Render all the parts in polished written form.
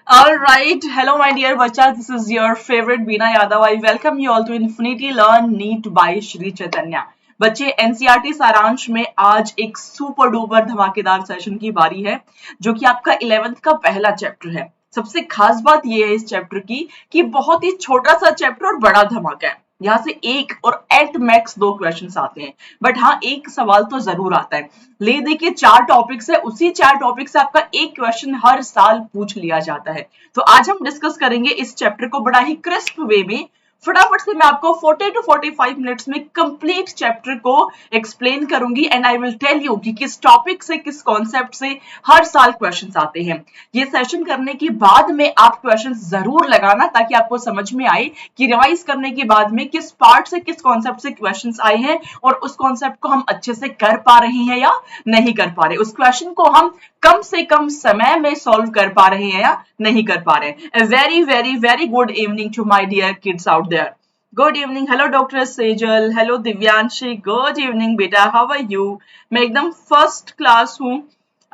All right. Hello, my dear bacha. This is your favorite Beena Yadav. I welcome you all to Infinity Learn NEET by Shri Chaitanya. बच्चे NCERT सारांश में आज एक super duper धमाकेदार session की बारी है जो कि आपका 11th का पहला चैप्टर है। सबसे खास बात यह है इस चैप्टर की कि बहुत ही छोटा सा चैप्टर और बड़ा धमाका है। यहाँ से एक और एट मैक्स दो क्वेश्चंस आते हैं, बट हाँ एक सवाल तो जरूर आता है। ले देखिए 4 टॉपिक्स है, उसी 4 टॉपिक से आपका एक क्वेश्चन हर साल पूछ लिया जाता है। तो आज हम डिस्कस करेंगे इस चैप्टर को बड़ा ही क्रिस्प वे में। फटाफट से मैं आपको 40 to 45 मिनट्स में कंप्लीट चैप्टर को एक्सप्लेन करूंगी and I will tell you कि किस टॉपिक से किस कॉन्सेप्ट से हर साल क्वेश्चंस आते हैं। ये सेशन करने के बाद में आप क्वेश्चंस जरूर लगाना ताकि आपको समझ में आए कि रिवाइज करने के बाद में किस पार्ट से किस कॉन्सेप्ट से क्वेश्चंस आए हैं और उस कॉन्सेप्ट को हम अच्छे से कर पा रहे हैं या नहीं कर पा रहे, उस क्वेश्चन को हम कम से कम समय में सॉल्व कर पा रहे हैं या नहीं कर पा रहे हैं। A very very very good evening to my dear kids out there. Good evening. Hello Dr. Sejal. Hello Divyanshi. Good evening बेटा. How are you? मैं एकदम फर्स्ट क्लास हूँ।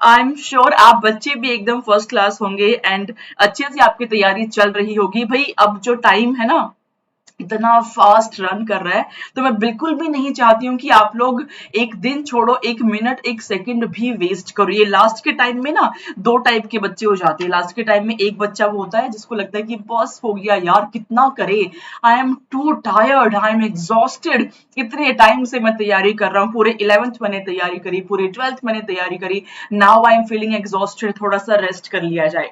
आई एम श्योर आप बच्चे भी एकदम फर्स्ट क्लास होंगे एंड अच्छे से आपकी तैयारी चल रही होगी। भाई अब जो टाइम है ना इतना फास्ट रन कर रहा है, तो मैं बिल्कुल भी नहीं चाहती हूँ कि आप लोग एक दिन छोड़ो, एक मिनट एक सेकंड भी वेस्ट करो। ये लास्ट के टाइम में ना दो टाइप के बच्चे हो जाते हैं। लास्ट के टाइम में एक बच्चा वो होता है जिसको लगता है कि बस हो गया यार, कितना करे, I am to tired, I am exhausted, इतने टाइम से मैं तैयारी कर रहा हूँ, पूरे 11th मैंने तैयारी करी, पूरे 12th मैंने तैयारी करी, now I am feeling exhausted, थोड़ा सा रेस्ट कर लिया जाए।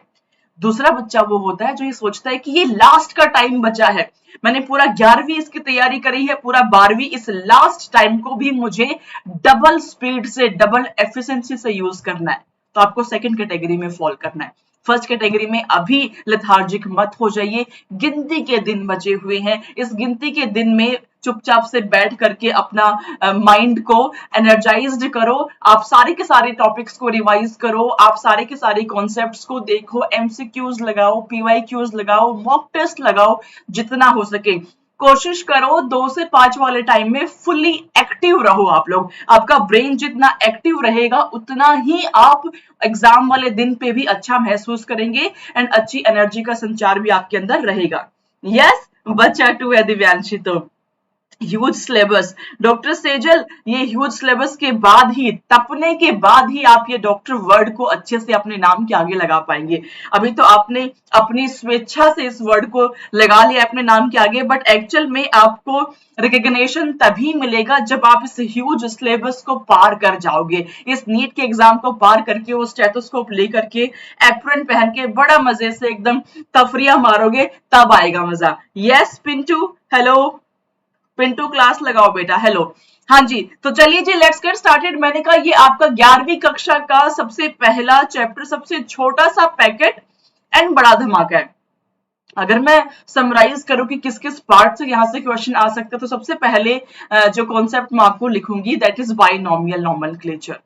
दूसरा बच्चा वो होता है जो ये सोचता है कि ये लास्ट का टाइम बचा है, मैंने पूरा 11वीं इसकी तैयारी करी है, पूरा 12वीं, इस लास्ट टाइम को भी मुझे डबल स्पीड से डबल एफिशिएंसी से यूज करना है। तो आपको सेकंड कैटेगरी में फॉल करना है। फर्स्ट कैटेगरी में अभी लेथार्जिक मत हो जाइए, गिनती के दिन बचे हुए हैं, इस गिनती के दिन में चुपचाप से बैठ करके अपना माइंड को एनर्जाइज्ड करो, आप सारे के सारे टॉपिक्स को रिवाइज करो, आप सारे के सारे कॉन्सेप्ट्स को देखो, एमसीक्यूज लगाओ, पीवाईक्यूज लगाओ, मॉक टेस्ट लगाओ, जितना हो सके कोशिश करो 2 से 5 वाले टाइम में फुल्ली एक्टिव रहो। आप लोग, आपका ब्रेन जितना एक्टिव रहेगा उतना ही आप एग्जाम वाले दिन पे भी अच्छा महसूस करेंगे एंड अच्छी एनर्जी का संचार भी आपके अंदर रहेगा। यस बच्चा टू है दिव्यांशी। तो ह्यूज सिलेबस डॉक्टर सेजल, ये ह्यूज सिलेबस के बाद ही, तपने के बाद ही आप ये डॉक्टर वर्ड को अच्छे से अपने नाम के आगे लगा पाएंगे। अभी तो आपने अपनी स्वेच्छा से इस वर्ड को लगा लिया अपने नाम के आगे, बट एक्चुअल में आपको रिकग्निशन तभी मिलेगा जब आप इस ह्यूज सिलेबस को पार कर जाओगे, इस नीट के एग्जाम को पार करके, वो स्टेथोस्कोप लेकर के, एप्रन पहन के बड़ा मजे से एकदम तफरिया मारोगे, तब आएगा मजा। Yes Pintu, hello Pintu class लगाओ बेटा, हेलो। हाँ जी, तो चलिए जी लेट्स गेट स्टार्टेड। मैंने कहा ये आपका 11वीं कक्षा का सबसे पहला चैप्टर, सबसे छोटा सा पैकेट एंड बड़ा धमाका है। अगर मैं समराइज करूं कि किस किस पार्ट से यहाँ से क्वेश्चन आ सकते हैं, तो सबसे पहले जो कॉन्सेप्ट मैं आपको लिखूंगी that is binomial nomenclature.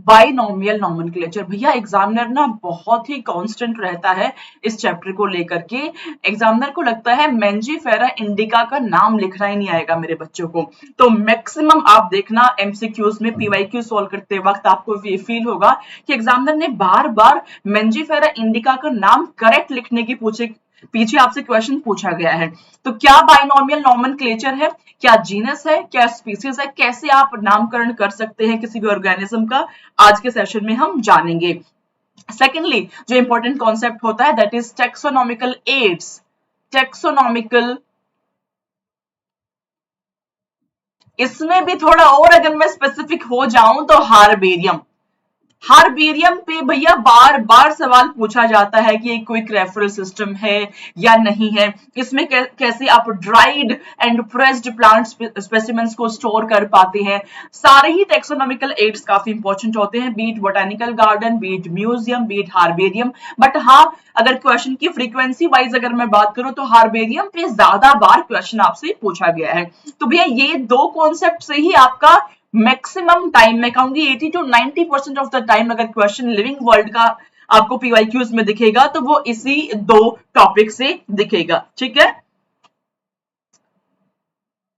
Binomial nomenclature भैया एग्जामिनर ना बहुत ही कांस्टेंट रहता है इस चैप्टर को लेकर के। एग्जामिनर को लगता है मेंजीफेरा इंडिका का नाम लिखना ही नहीं आएगा मेरे बच्चों को। तो मैक्सिमम आप देखना एमसीक्यूज में पीवाईक्यू सॉल्व करते वक्त आपको ये फील होगा कि एग्जामिनर ने बार बार मेंजीफेरा इंडिका का नाम करेक्ट लिखने की पीछे आपसे क्वेश्चन पूछा गया है। तो क्या बाइनोमियल नोमेनक्लेचर है, क्या जीनस है, क्या स्पीसीज है, कैसे आप नामकरण कर सकते हैं किसी भी ऑर्गेनिज्म का, आज के सेशन में हम जानेंगे। सेकेंडली जो इंपॉर्टेंट कॉन्सेप्ट होता है that is taxonomical ads. Taxonomical, इसमें भी थोड़ा और अगर मैं स्पेसिफिक हो जाऊं तो हार्बेरियम। हार्बेरियम पे भैया बार बार सवाल पूछा जाता है कि क्विक रेफरल सिस्टम है या नहीं है, इसमें कैसे आप dried and pressed plant specimens को स्टोर कर पाते हैं। सारे ही टेक्सोनॉमिकल एड्स काफी इंपॉर्टेंट होते हैं, be it botanical garden, be it museum, be it herbarium. But हाँ अगर क्वेश्चन की फ्रीक्वेंसी वाइज अगर मैं बात करूं तो हार्बेरियम पे ज्यादा बार क्वेश्चन आपसे पूछा गया है। तो भैया ये दो कॉन्सेप्ट से ही आपका मैक्सिमम टाइम, मैं कहूंगी 80 to 90% ऑफ द टाइम अगर क्वेश्चन लिविंग वर्ल्ड का आपको पीवाईक्यूज में दिखेगा तो वो इसी दो टॉपिक से दिखेगा। ठीक है,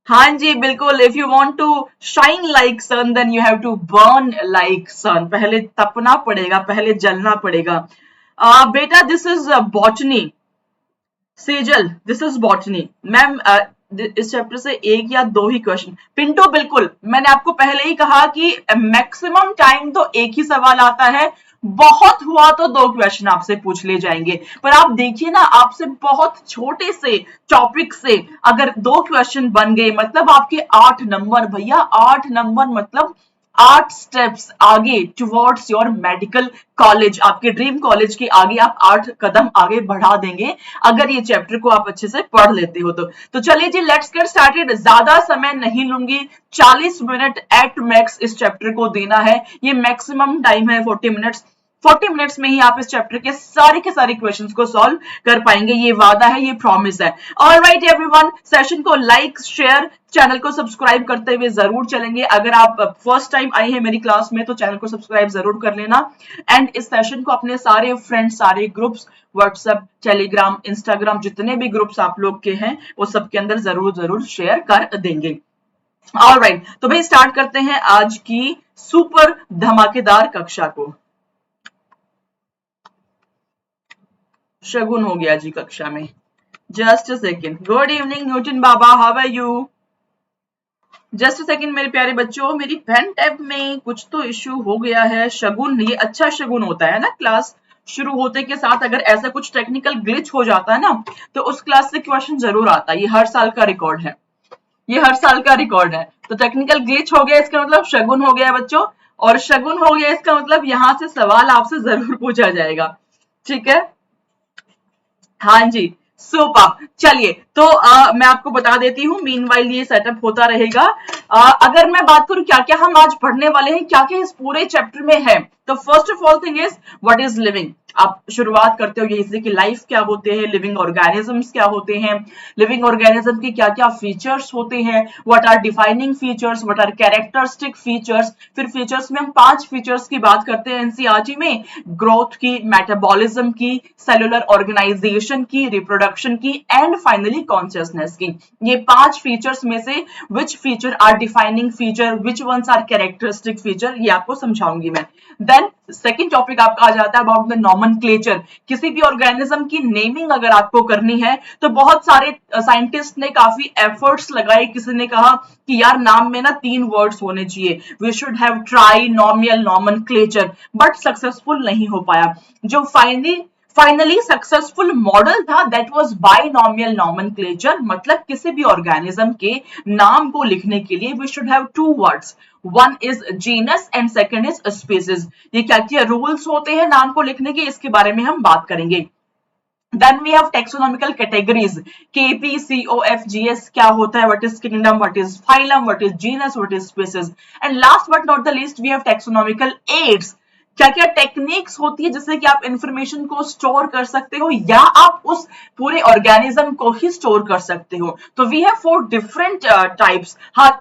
हाँ जी बिल्कुल। If you want to shine like sun then you have to burn like sun. पहले तपना पड़ेगा, पहले जलना पड़ेगा। बेटा this is botany. Sejal this is botany. Ma'am इस चैप्टर से एक या दो ही क्वेश्चन। पिंटू बिल्कुल, मैंने आपको पहले ही कहा कि मैक्सिमम टाइम तो एक ही सवाल आता है, बहुत हुआ तो दो क्वेश्चन आपसे पूछ ले जाएंगे। पर आप देखिए ना, आपसे बहुत छोटे से टॉपिक से अगर दो क्वेश्चन बन गए मतलब आपके 8 नंबर। भैया 8 नंबर मतलब 8 स्टेप्स आगे टुवर्ड्स योर मेडिकल कॉलेज, आपके ड्रीम कॉलेज के आगे आप 8 कदम आगे बढ़ा देंगे अगर ये चैप्टर को आप अच्छे से पढ़ लेते हो तो चलिए जी लेट्स गेट स्टार्टेड। ज्यादा समय नहीं लूंगी, 40 मिनट एट मैक्स इस चैप्टर को देना है। ये मैक्सिमम टाइम है 40 मिनट्स। 40 मिनट्स में ही आप इस चैप्टर के सारे क्वेश्चंस को सॉल्व कर पाएंगे, ये वादा है, ये प्रॉमिस है। ऑलराइट एवरीवन, सेशन को लाइक शेयर, चैनल को सब्सक्राइब करते हुए जरूर चलेंगे। अगर आप फर्स्ट टाइम आए हैं मेरी क्लास में तो चैनल को सब्सक्राइब जरूर कर लेना। एंड इस सेशन को अपने सारे फ्रेंड्स, सारे ग्रुप्स, व्हाट्सएप, टेलीग्राम, इंस्टाग्राम, जितने भी ग्रुप्स आप लोग के हैं वो सबके अंदर जरूर शेयर कर देंगे। ऑलराइट, तो भाई स्टार्ट करते हैं आज की सुपर धमाकेदार कक्षा को। शगुन हो गया जी कक्षा में। Just a second. Good evening Newton बाबा, how are you? Just a second मेरे प्यारे बच्चों, मेरी पेन टैब में कुछ तो इश्यू हो गया है। शगुन, ये अच्छा शगुन होता है ना, क्लास शुरू होते के साथ अगर ऐसा कुछ टेक्निकल ग्लिच हो जाता है ना तो उस क्लास से क्वेश्चन जरूर आता है। ये हर साल का रिकॉर्ड है, ये हर साल का रिकॉर्ड है। तो टेक्निकल ग्लिच हो गया इसका मतलब शगुन हो गया बच्चों, और शगुन हो गया इसका मतलब यहाँ से सवाल आपसे जरूर पूछा जाएगा। ठीक है, हाँ जी, सुपर। चलिए तो मैं आपको बता देती हूँ, मीनवाइल ये सेटअप होता रहेगा। अगर मैं बात करूं क्या क्या हम आज पढ़ने वाले हैं, क्या क्या इस पूरे चैप्टर में है, तो first of all thing is what is living. आप शुरुआत करते हो यही से कि लाइफ क्या होते हैं, लिविंग ऑर्गेनिजम्स क्या होते हैं, लिविंग ऑर्गेनिज्म के क्या क्या फीचर्स होते हैं, what are defining features, what are characteristic features. फिर फीचर्स में हम 5 फीचर्स की बात करते हैं एनसीईआरटी में, ग्रोथ की, मेटाबॉलिज्म की, सेलुलर ऑर्गेनाइजेशन की, रिप्रोडक्शन की, एंड फाइनली कॉन्शियसनेस की। ये 5 फीचर्स में से which feature are defining feature, which ones are characteristic feature, ये आपको समझाऊंगी मैं। देन सेकेंड टॉपिक आपका आ जाता है अबाउट द नॉमेनक्लेचर। किसी भी ऑर्गेनिज्म की नेमिंग अगर आपको करनी है तो बहुत सारे साइंटिस्ट ने काफी एफर्ट्स लगाए। किसी ने कहा कि यार नाम में ना 3 वर्ड्स होने चाहिए, we should have trinomial nomenclature, but successful नहीं हो पाया। जो फाइनली सक्सेसफुल मॉडल था दैट वाज बाइनोमियल नॉमेनक्लेचर, मतलब किसी भी ऑर्गेनिज्म के नाम को लिखने के लिए we should have 2 words, one is genus and second is species. ये क्या क्या रूल्स होते हैं नाम को लिखने के, इसके बारे में हम बात करेंगे। Then we have taxonomical categories, KP, COF, GS क्या होता है, what is kingdom, what is phylum, what is genus, what is species, and last but not the least we have taxonomical aids। क्या क्या टेक्निक्स होती है जिससे कि आप इंफॉर्मेशन को स्टोर कर सकते हो या आप उस पूरे ऑर्गेनिज्म को ही स्टोर कर सकते हो। तो वी हैव 4 डिफरेंट टाइप्स।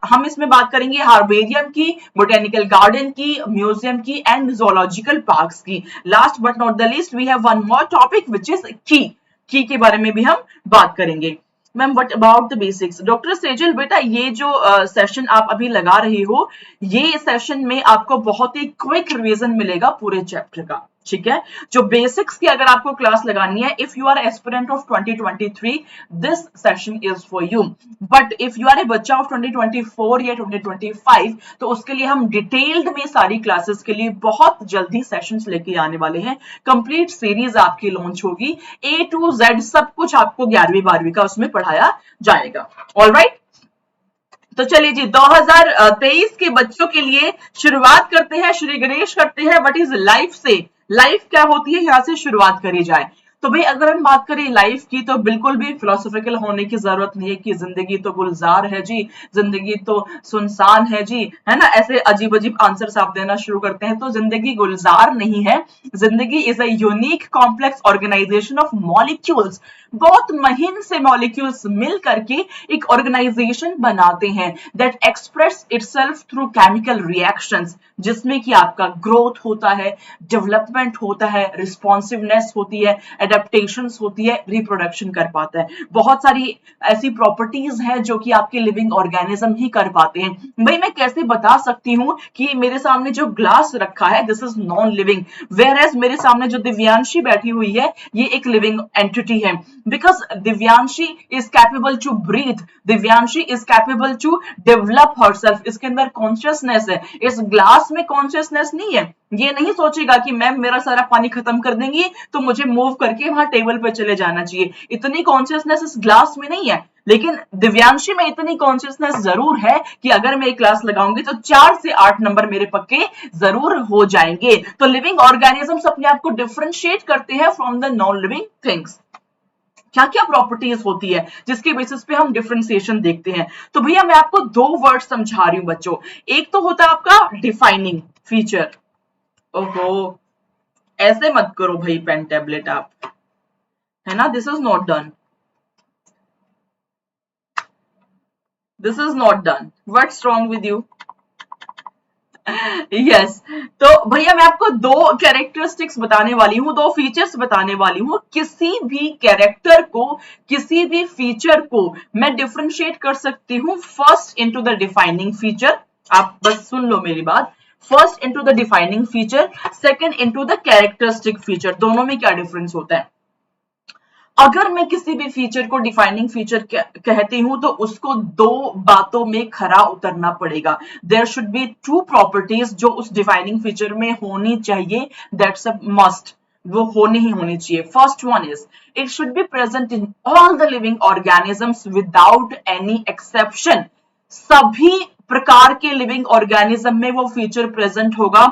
हम इसमें बात करेंगे हार्बेरियम की, बोटेनिकल गार्डन की, म्यूजियम की एंड जोलॉजिकल पार्क्स की। Last but not the least we have one more topic which is की के बारे में भी हम बात करेंगे। Ma'am what about the basics? Doctor Sejal बेटा ये जो सेशन आप अभी लगा रही हो, ये सेशन में आपको बहुत ही क्विक रिवीजन मिलेगा पूरे चैप्टर का। ठीक है, जो बेसिक्स की अगर आपको क्लास लगानी है, if you are aspirant of 2023 this session is for you, but if you are a बच्चा ऑफ 2024 या 2025 तो उसके लिए हम डिटेल्ड में सारी क्लासेस के लिए बहुत जल्दी सेशंस लेके आने वाले हैं। कंप्लीट सीरीज आपकी लॉन्च होगी, A to Z सब कुछ आपको 11वीं 12वीं का उसमें पढ़ाया जाएगा। ऑलराइट, तो चलिए जी 2023 के बच्चों के लिए शुरुआत करते हैं, श्री गणेश करते हैं व्हाट इज लाइफ से। लाइफ क्या होती है यहाँ से शुरुआत करी जाए। तो भाई अगर हम बात करें लाइफ की तो बिल्कुल भी फिलोसॉफिकल होने की जरूरत नहीं है कि जिंदगी तो गुलजार है जी, जिंदगी तो सुनसान है जी, है ना, ऐसे अजीब अजीब आंसर्स आप देना शुरू करते हैं। तो जिंदगी गुलजार नहीं है, जिंदगी is a unique complex organisation of molecules. बहुत महीन से मॉलिक्यूल्स मिल करके एक ऑर्गेनाइजेशन बनाते हैं that express itself through chemical reactions, जिसमें कि आपका ग्रोथ होता है, डेवलपमेंट होता है, रिस्पॉन्सिवनेस होती है, एडेप्टेशंस होती है, रिप्रोडक्शन कर पाता है। बहुत सारी ऐसी प्रॉपर्टीज है जो कि आपके लिविंग ऑर्गेनिज्म ही कर पाते हैं। भाई मैं कैसे बता सकती हूँ कि मेरे सामने जो ग्लास रखा है this is non living, whereas मेरे सामने जो दिव्यांशी बैठी हुई है ये एक लिविंग एंटिटी है, because Divyanshi is capable to breathe, Divyanshi is capable to develop herself, इसके अंदर कॉन्शियसनेस है। इस ग्लास में कॉन्शियसनेस नहीं है, ये नहीं सोचेगा कि मैम मेरा सारा पानी खत्म कर देंगी तो मुझे मूव करके वहां टेबल पे चले जाना चाहिए, इतनी कॉन्शियसनेस इस ग्लास में नहीं है। लेकिन दिव्यांशी में इतनी कॉन्शियसनेस जरूर है कि अगर मैं एक क्लास लगाऊंगी तो 4 से 8 नंबर मेरे पक्के जरूर हो जाएंगे। तो लिविंग ऑर्गेनिजम्स अपने आप को डिफरेंशिएट करते हैं from the non living things. क्या क्या प्रॉपर्टीज होती है जिसके बेसिस पे हम डिफरेंशिएशन देखते हैं। तो भैया मैं आपको दो वर्ड समझा रही हूं बच्चों, एक तो होता है आपका डिफाइनिंग फीचर। ओहो ऐसे मत करो भाई पेन टैबलेट आप, है ना, this is not done, this is not done, what's wrong with you. Yes तो भैया मैं आपको दो कैरेक्टरिस्टिक्स बताने वाली हूँ, दो फीचर्स बताने वाली हूँ। किसी भी कैरेक्टर को, किसी भी फीचर को मैं डिफरेंशिएट कर सकती हूँ first into the defining feature. आप बस सुन लो मेरी बात, first into the defining feature, second into the characteristic feature. दोनों में क्या डिफरेंस होता है। अगर मैं किसी भी फीचर को डिफाइनिंग फीचर कहती हूं तो उसको दो बातों में खरा उतरना पड़ेगा। There should be two properties जो उस डिफाइनिंग फीचर में होनी चाहिए, दैट्स अ मस्ट, वो होनी ही होनी चाहिए। First one is it should be present in all the living organisms without any exception. सभी प्रकार के लिविंग ऑर्गेनिज्म में वो फीचर प्रेजेंट होगा,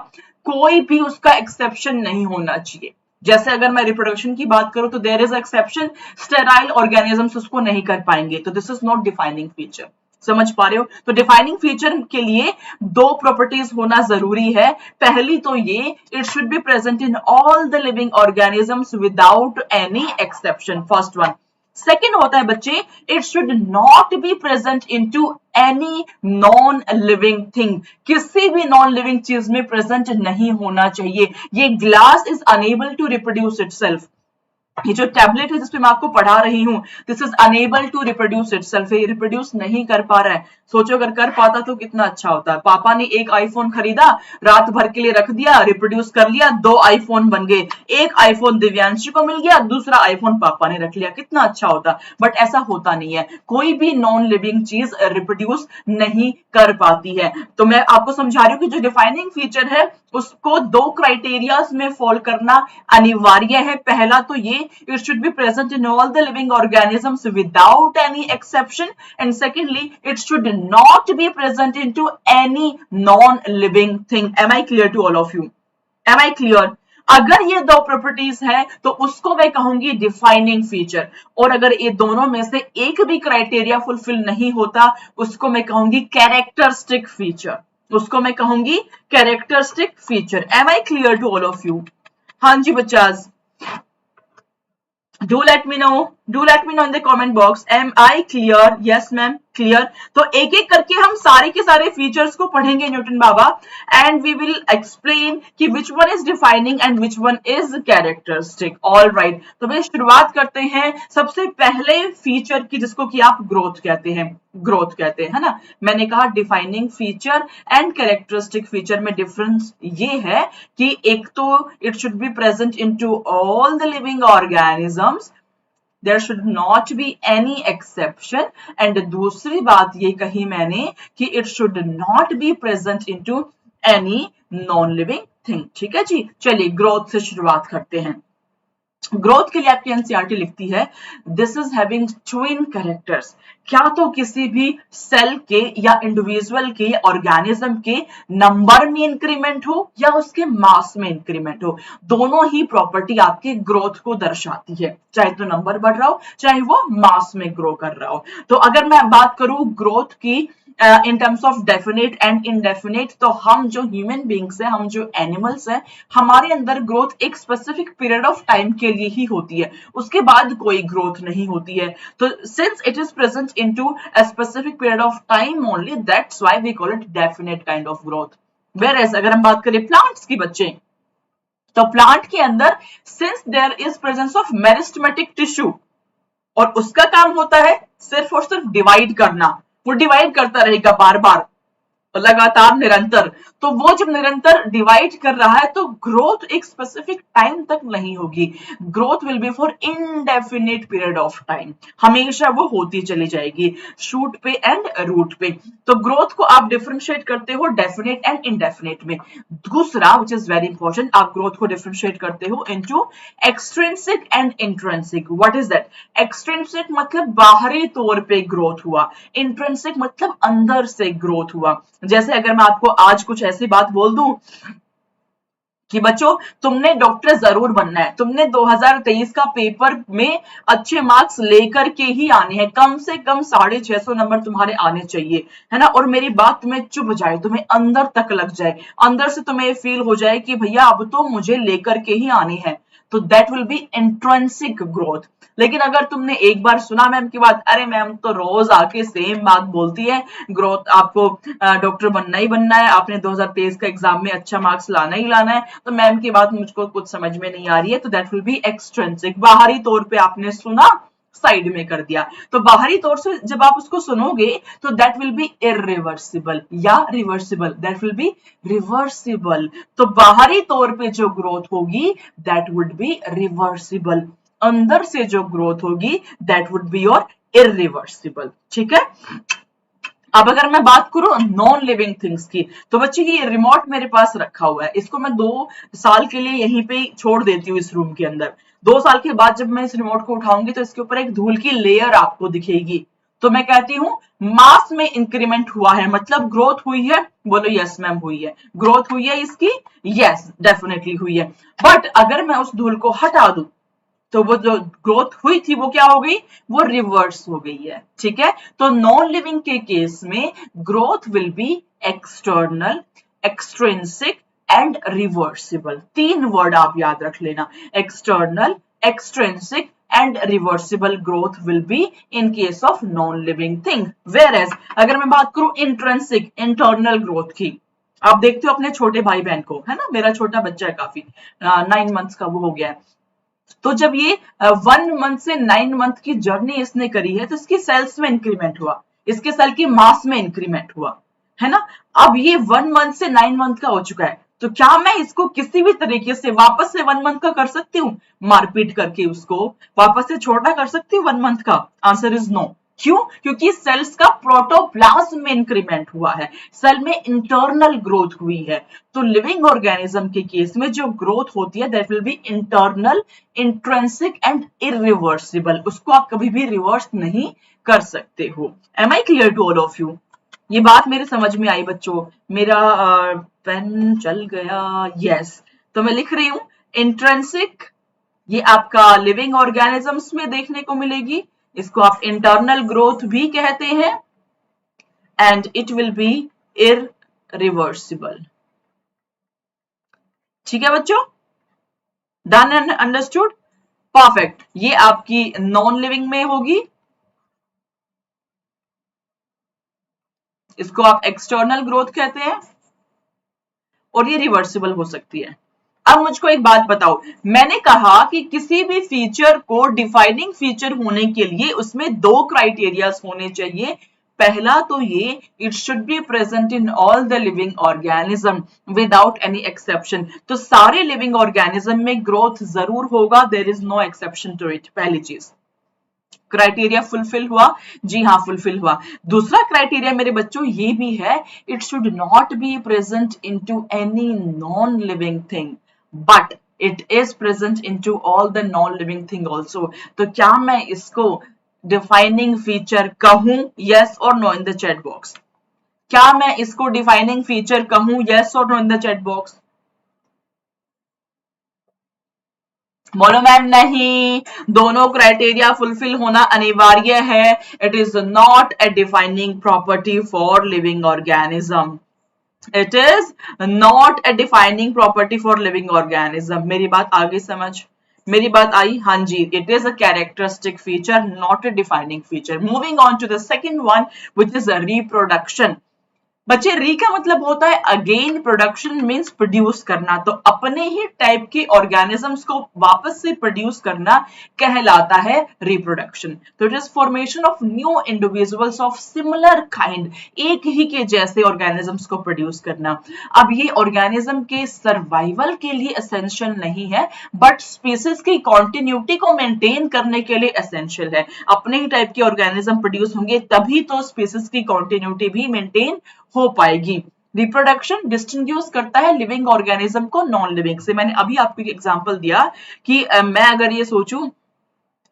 कोई भी उसका एक्सेप्शन नहीं होना चाहिए। जैसे अगर मैं रिप्रोडक्शन की बात करूं तो there is exception, sterile organisms उसको नहीं कर पाएंगे, तो this is not defining feature. समझ पा रहे हो। तो डिफाइनिंग फीचर के लिए दो प्रॉपर्टीज होना जरूरी है। पहली तो ये, it should be present in all the living organisms without any exception, first one. Second होता है बच्चे, it should not be present into any non living thing, किसी भी नॉन लिविंग चीज में प्रेजेंट नहीं होना चाहिए। ये glass is unable to reproduce itself, ये जो टैबलेट है जिसपे मैं आपको पढ़ा रही हूं, this is unable to reproduce itself, ये रिप्रोड्यूस नहीं कर पा रहा है। सोचो अगर कर पाता तो कितना अच्छा होता है। पापा ने एक आईफोन खरीदा, रात भर के लिए रख दिया, रिप्रोड्यूस कर लिया, 2 आईफोन बन गए, एक आईफोन दिव्यांशी को मिल गया, दूसरा आईफोन पापा ने रख लिया, कितना अच्छा होता। बट ऐसा होता नहीं है, कोई भी नॉन लिविंग चीज रिप्रोड्यूस नहीं कर पाती है। तो मैं आपको समझा रही हूँ कि जो डिफाइनिंग फीचर है उसको दो क्राइटेरियाज में फॉलो करना अनिवार्य है। पहला तो ये, it should be present in all the living organisms without any exception, and secondly it should not be present into any non-living thing. Am I clear to all of you? Am I clear? अगर ये दो properties है तो उसको मैं कहूंगी defining feature, और अगर ये दोनों में से एक भी क्राइटेरिया फुलफिल नहीं होता उसको मैं कहूंगी कैरेक्टरिस्टिक फीचर, उसको मैं कहूंगी characteristic feature. Am I clear to all of you? हाँ जी बच्चाज, do let me know in the comment box, am I clear? Yes ma'am, clear। तो एक एक करके हम सारे के सारे फीचर्स को पढ़ेंगे न्यूटन बाबा, एंड वी विल एक्सप्लेन कि which one is defining and which one is characteristic. All right, तो भाई शुरुआत करते हैं सबसे पहले फीचर की जिसको कि आप ग्रोथ कहते हैं, ग्रोथ कहते हैं, है ना। मैंने कहा defining feature and characteristic feature में डिफरेंस ये है कि एक तो it should be present into all the living organisms, there should not be any exception, and दूसरी बात ये कही मैंने कि it should not be present into any non living thing। ठीक है जी, चलिए ग्रोथ से शुरुआत करते हैं। ग्रोथ के लिए आपकी एनसीईआरटी लिखती है this is having twin characters. क्या तो किसी भी सेल के या इंडिविजुअल के ऑर्गेनिज्म के नंबर में इंक्रीमेंट हो या उसके मास में इंक्रीमेंट हो, दोनों ही प्रॉपर्टी आपकी ग्रोथ को दर्शाती है, चाहे तो नंबर बढ़ रहा हो चाहे वो मास में ग्रो कर रहा हो। तो अगर मैं बात करूं ग्रोथ की in terms of definite and indefinite, तो हम जो ह्यूमन बींग्स हैं, हम जो एनिमल्स हैं, हमारे अंदर ग्रोथ एक स्पेसिफिक पीरियड ऑफ टाइम के लिए ही होती है, उसके बाद कोई ग्रोथ नहीं होती है। तो since it is present into a specific period of time only, that's why we call it definite kind of growth. Whereas अगर हम बात करें प्लांट्स की बच्चे, तो प्लांट के अंदर since there is presence of meristematic tissue, और उसका काम होता है सिर्फ और सिर्फ डिवाइड करना, वो डिवाइड करता रहेगा बार बार लगातार निरंतर। तो वो जब निरंतर डिवाइड कर रहा है तो ग्रोथ एक स्पेसिफिक टाइम तक नहीं होगी, growth will B for indefinite period of time, हमेशा वो होती चली जाएगी शूट पे एंड रूट पे। तो ग्रोथ को आप डिफरेंशिएट करते हो डेफिनेट एंड इनडेफिनेट में। दूसरा विच इज वेरी इंपॉर्टेंट, आप ग्रोथ को डिफरेंशिएट करते हो into extrinsic and intrinsic. What is that? Extrinsic मतलब बाहरी तौर पे ग्रोथ हुआ, इंट्रिंसिक मतलब अंदर से ग्रोथ हुआ। जैसे अगर मैं आपको आज कुछ ऐसी बात बोल दूं कि बच्चों तुमने डॉक्टर जरूर बनना है, तुमने 2023 का पेपर में अच्छे मार्क्स लेकर के ही आने हैं, कम से कम 650 नंबर तुम्हारे आने चाहिए, है ना, और मेरी बात तुम्हें चुभ जाए, तुम्हें अंदर तक लग जाए, अंदर से तुम्हें फील हो जाए कि भैया अब तो मुझे लेकर के ही आने हैं, तो that will B intrinsic growth. लेकिन अगर तुमने एक बार सुना मैम की बात, अरे मैम तो रोज आके सेम बात बोलती है, ग्रोथ आपको डॉक्टर बनना ही बनना है, आपने 2023 का एग्जाम में अच्छा मार्क्स लाना ही लाना है, तो मैम की बात मुझको कुछ समझ में नहीं आ रही है, तो दैट विल बी एक्सट्रिंसिक। बाहरी तौर पे आपने सुना, साइड में कर दिया। तो बाहरी तौर से जब आप उसको सुनोगे तो दैट विल बी इरिवर्सिबल या reversible, that will B reversible. तो बाहरी तौर पे जो ग्रोथ होगी दैट वुड बी रिवर्सिबल, अंदर से जो ग्रोथ होगी that would be your irreversible. ठीक है, अब अगर मैं बात करूं नॉन लिविंग थिंग्स की, तो बच्चे ये रिमोट मेरे पास रखा हुआ है, इसको मैं 2 साल के लिए यहीं पे छोड़ देती हूँ इस रूम के अंदर। 2 साल के बाद जब मैं इस रिमोट को उठाऊंगी तो इसके ऊपर एक धूल की लेयर आपको दिखेगी, तो मैं कहती हूँ मास में इंक्रीमेंट हुआ है, मतलब ग्रोथ हुई है। बोलो यस मैम हुई है, ग्रोथ हुई है इसकी, यस डेफिनेटली हुई है। बट अगर मैं उस धूल को हटा दूं तो वो जो ग्रोथ हुई थी वो क्या हो गई, वो रिवर्स हो गई है। ठीक है, तो नॉन लिविंग के केस में growth will be external, extrinsic and reversible. 3 word आप याद रख लेना, external, extrinsic and reversible growth will be in case of non living thing. Whereas अगर मैं बात करूं इंट्रिंसिक, इंटरनल ग्रोथ की, आप देखते हो अपने छोटे भाई बहन को, है ना, मेरा छोटा बच्चा है काफी 9 मंथ्स का वो हो गया है, तो जब ये 1 मंथ से 9 मंथ की जर्नी इसने करी है तो इसकी सेल्स में इंक्रीमेंट हुआ, इसके सेल की मास में इंक्रीमेंट हुआ, है ना। अब ये 1 मंथ से 9 मंथ का हो चुका है, तो क्या मैं इसको किसी भी तरीके से वापस से 1 मंथ का कर सकती हूँ, मारपीट करके उसको वापस से छोटा कर सकती हूँ 1 मंथ का? Answer is no. क्यों? क्योंकि सेल्स का प्रोटोप्लाज्म में इंक्रीमेंट हुआ है, सेल में इंटरनल ग्रोथ हुई है। तो लिविंग ऑर्गेनिज्म के केस में जो ग्रोथ होती है that will be internal, intrinsic and irreversible, उसको आप कभी भी रिवर्स नहीं कर सकते हो। Am I clear to all of you? ये बात मेरे समझ में आई बच्चों? मेरा पेन चल गया, यस, तो मैं लिख रही हूं इंट्रिंसिक, ये आपका लिविंग ऑर्गेनिजम्स में देखने को मिलेगी, इसको आप इंटरनल ग्रोथ भी कहते हैं, and it will be irreversible. ठीक है बच्चों, डन एंड अंडरस्टूड, परफेक्ट। ये आपकी नॉन लिविंग में होगी, इसको आप एक्सटर्नल ग्रोथ कहते हैं, और ये रिवर्सिबल हो सकती है। अब मुझको एक बात बताओ, मैंने कहा कि किसी भी फीचर को डिफाइनिंग फीचर होने के लिए उसमें 2 क्राइटेरियाज होने चाहिए। पहला तो ये, it should be present in all the living organism without any exception, तो सारे लिविंग ऑर्गेनिज्म में ग्रोथ जरूर होगा, there is no exception to it. पहली चीज, क्राइटेरिया फुलफिल हुआ, जी हाँ फुलफिल हुआ। दूसरा क्राइटेरिया मेरे बच्चों ये भी है, it should not be present into any non living thing but it is present into all the non living thing also. तो क्या मैं इसको डिफाइनिंग फीचर कहूं? यस और no in the chat box. क्या मैं इसको डिफाइनिंग फीचर कहूं? यस और no in the chat box. बोलो मैम नहीं, दोनों क्राइटेरिया फुलफिल होना अनिवार्य है। It is not a defining property for living organism, it is not a defining property for living organism. मेरी बात आ गई समझ? मेरी बात आई? हाँ जी, it is a characteristic feature, not a defining feature. Moving on to the second one, which is reproduction. बच्चे री का मतलब होता है अगेन, प्रोडक्शन मींस प्रोड्यूस करना, तो अपने ही टाइप के ऑर्गेनिजम्स को वापस से प्रोड्यूस करना कहलाता है रिप्रोडक्शन। तो it is formation of new individuals of similar kind, एक ही के जैसे ऑर्गेनिजम्स को प्रोड्यूस करना। अब ये ऑर्गेनिज्म के सर्वाइवल के लिए एसेंशियल नहीं है, बट स्पीसीज की कॉन्टिन्यूटी को मेंटेन करने के लिए एसेंशियल है। अपने ही टाइप के ऑर्गेनिज्म प्रोड्यूस होंगे तभी तो स्पीसीज की कॉन्टिन्यूटी भी मेंटेन हो पाएगी। रिप्रोडक्शन डिस्टिंग्विश करता है लिविंग ऑर्गेनिज्म को नॉन लिविंग से। मैंने अभी आपको एग्जांपल दिया कि मैं अगर ये सोचूं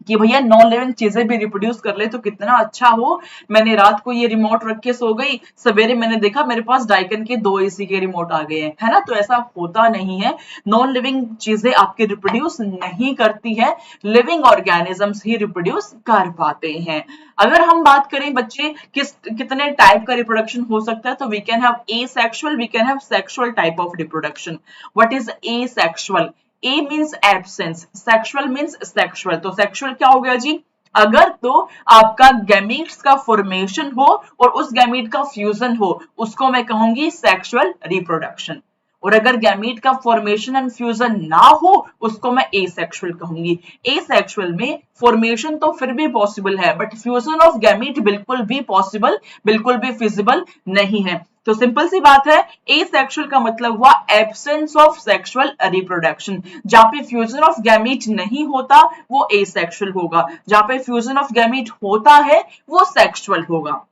कि भैया नॉन लिविंग चीजें भी रिप्रोड्यूस कर ले तो कितना अच्छा हो। मैंने रात को ये रिमोट रख के सो गई, सवेरे मैंने देखा मेरे पास डाइकन के 2 एसी के रिमोट आ गए हैं, है ना। तो ऐसा होता नहीं है, नॉन लिविंग चीजें आपके रिप्रोड्यूस नहीं करती है, लिविंग ऑर्गेनिजम्स ही रिप्रोड्यूस कर पाते हैं। अगर हम बात करें बच्चे कितने टाइप का रिप्रोडक्शन हो सकता है, तो we can have asexual, we can have sexual type of reproduction. What is asexual? A means absence, sexual means sexual। तो सेक्सुअल क्या हो गया जी? अगर तो आपका गैमीट्स का फॉर्मेशन हो और उस गैमीट का फ्यूजन हो, उसको मैं कहूंगी सेक्सुअल रिप्रोडक्शन। और अगर गैमीट का फॉर्मेशन एंड फ्यूजन ना हो, उसको मैं एसेक्सुअल कहूंगी। एसेक्सुअल में फॉर्मेशन तो फिर भी पॉसिबल है, बट फ्यूजन ऑफ गैमीट बिल्कुल भी पॉसिबल, बिल्कुल भी फिजिबल नहीं है। तो सिंपल सी बात है, एसेक्सुअल का मतलब हुआ एब्सेंस ऑफ सेक्सुअल रिप्रोडक्शन। जहां पे फ्यूजन ऑफ गैमीट नहीं होता वो एसेक्सुअल होगा, जहां पे फ्यूजन ऑफ गैमीट होता है वो सेक्सुअल होगा।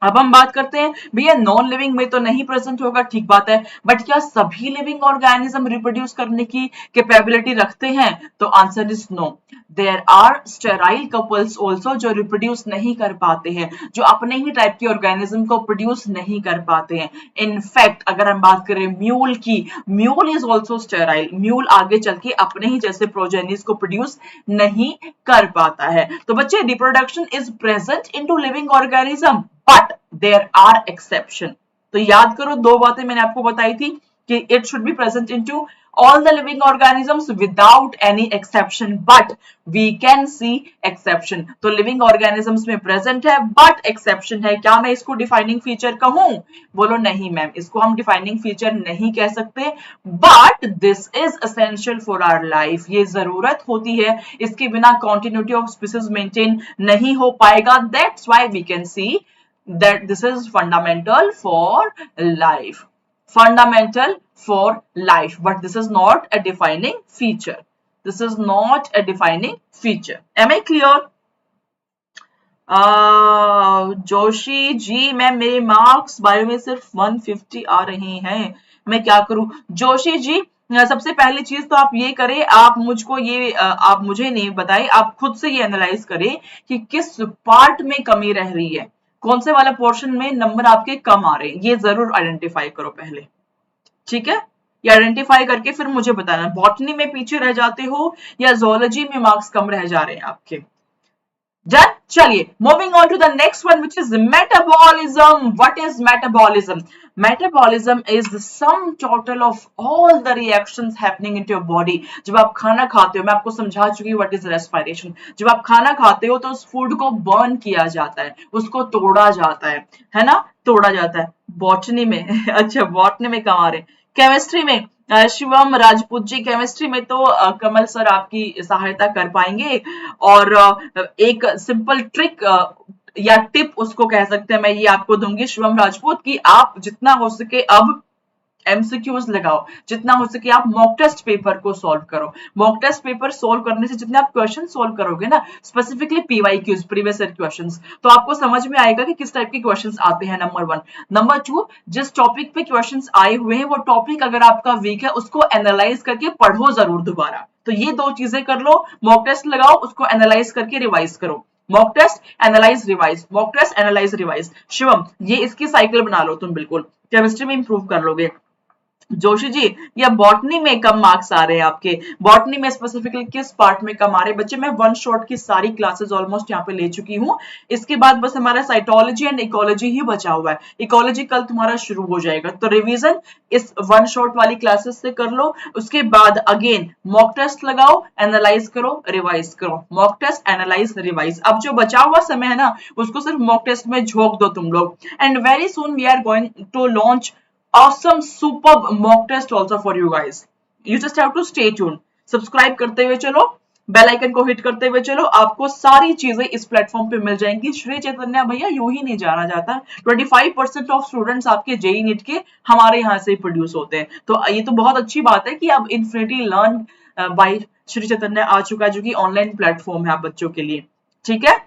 अब हम बात करते हैं भैया नॉन लिविंग में तो नहीं प्रेजेंट होगा, ठीक बात है, बट क्या सभी लिविंग ऑर्गेनिज्म रिप्रोड्यूस करने की कैपेबिलिटी रखते हैं? तो answer is no. There are sterile couples also जो रिप्रोड्यूस नहीं कर पाते हैं, जो अपने ही टाइप के ऑर्गेनिज्म को प्रोड्यूस नहीं कर पाते हैं। इनफैक्ट अगर हम बात करें म्यूल की, mule is also sterile, mule आगे चल के अपने ही जैसे प्रोजेनिस को प्रोड्यूस नहीं कर पाता है। तो बच्चे reproduction is present in to living organism, but there are exception. तो याद करो, 2 बातें मैंने आपको बताई थी कि it should be present into all the living organisms without any exception, but we can see exception। तो living organisms में present है but exception है। क्या मैं इसको defining feature कहूं? बोलो नहीं मैम, इसको हम defining feature नहीं कह सकते, but this is essential for our life। ये जरूरत होती है, इसके बिना continuity of species maintain नहीं हो पाएगा। That's why we can see that this is fundamental for life, fundamental for life, but this is not a defining feature, this is not a defining feature। am I clear? Joshi ji ma'am मेरे marks bio में सिर्फ 150 आ रहे हैं, मैं क्या करूं? जोशी जी सबसे पहली चीज तो आप ये करें, आप मुझको ये आप मुझे नहीं बताएं, आप खुद से ये एनालाइज करें कि किस पार्ट में कमी रह रही है, कौन से वाला पोर्शन में नंबर आपके कम आ रहे हैं, ये जरूर आइडेंटिफाई करो पहले, ठीक है। ये आइडेंटिफाई करके फिर मुझे बताना, बॉटनी में पीछे रह जाते हो या जोलॉजी में मार्क्स कम रह जा रहे हैं आपके। डन, चलिए moving on to the next one which is metabolism. What is metabolism? Metabolism is the sum total of all the reactions happening in your body. जब आप खाना खाते हो, मैं आपको समझा चुकी हूँ व्हाट इज रेस्पिरेशन। जब आप खाना खाते हो तो उस फूड को बर्न किया जाता है, उसको तोड़ा जाता है ना, तोड़ा जाता है। बॉटनी में अच्छा बॉटनी में कहाँ आ रहे? केमिस्ट्री में शिवम राजपूत जी, केमिस्ट्री में तो कमल सर आपकी सहायता कर पाएंगे। और एक सिंपल ट्रिक या टिप उसको कह सकते हैं, मैं ये आपको दूंगी शिवम राजपूत की, आप जितना हो सके अब एमसीक्यूज लगाओ, जितना हो सके आप मॉक टेस्ट पेपर को सॉल्व करो। मॉक टेस्ट पेपर सॉल्व करने से जितने आप क्वेश्चन सॉल्व करोगे ना, specifically PYQs previous year questions, तो आपको समझ में आएगा कि किस टाइप के क्वेश्चंस आते हैं, नंबर 1। नंबर 2, जिस टॉपिक पे क्वेश्चंस आए हुए हैं वो टॉपिक अगर आपका वीक है उसको एनालाइज करके पढ़ो जरूर दोबारा। तो ये 2 चीजें कर लो, मॉक टेस्ट लगाओ, उसको एनालाइज करके रिवाइज करो। Mock test analyse revise, mock test analyse revise. Shivam ये इसकी साइकिल बना लो तुम, बिल्कुल केमिस्ट्री में इंप्रूव कर लोगे। जोशी जी, ये बॉटनी में कम मार्क्स आ रहे हैं आपके। बॉटनी में स्पेसिफिकली किस पार्ट में कम आ रहे हैं बच्चे? मैं वन शॉट की सारी क्लासेस ऑलमोस्ट यहाँ पे ले चुकी हूँ। इसके बाद बस हमारा साइटोलॉजी एंड इकोलॉजी ही बचा हुआ है। इकोलॉजी कल तुम्हारा शुरू हो जाएगा, तो रिवीजन इस वन शॉट वाली क्लासेस से कर लो। उसके बाद अगेन मॉक टेस्ट लगाओ, एनालाइज करो, रिवाइज करो, मॉक टेस्ट, एनालाइज, रिवाइज। अब जो बचा हुआ समय है ना, उसको सिर्फ मॉक टेस्ट में झोंक दो तुम लोग। And very soon we are going to launch awesome superb mock test also for you guys. You just have to stay tuned. Subscribe करते हुए चलो, बेल आइकन को हिट करते हुए चलो, आपको सारी चीजें इस प्लेटफॉर्म पे मिल जाएंगी। श्री चैतन्य भैया यूं ही नहीं जाना जाता। 25% ऑफ स्टूडेंट्स आपके जेई नीट के हमारे यहाँ से प्रोड्यूस होते हैं, तो ये तो बहुत अच्छी बात है कि अब infinity learn by Shri Chaitanya आ चुका है, जो कि ऑनलाइन प्लेटफॉर्म है आप बच्चों के लिए। ठीक है,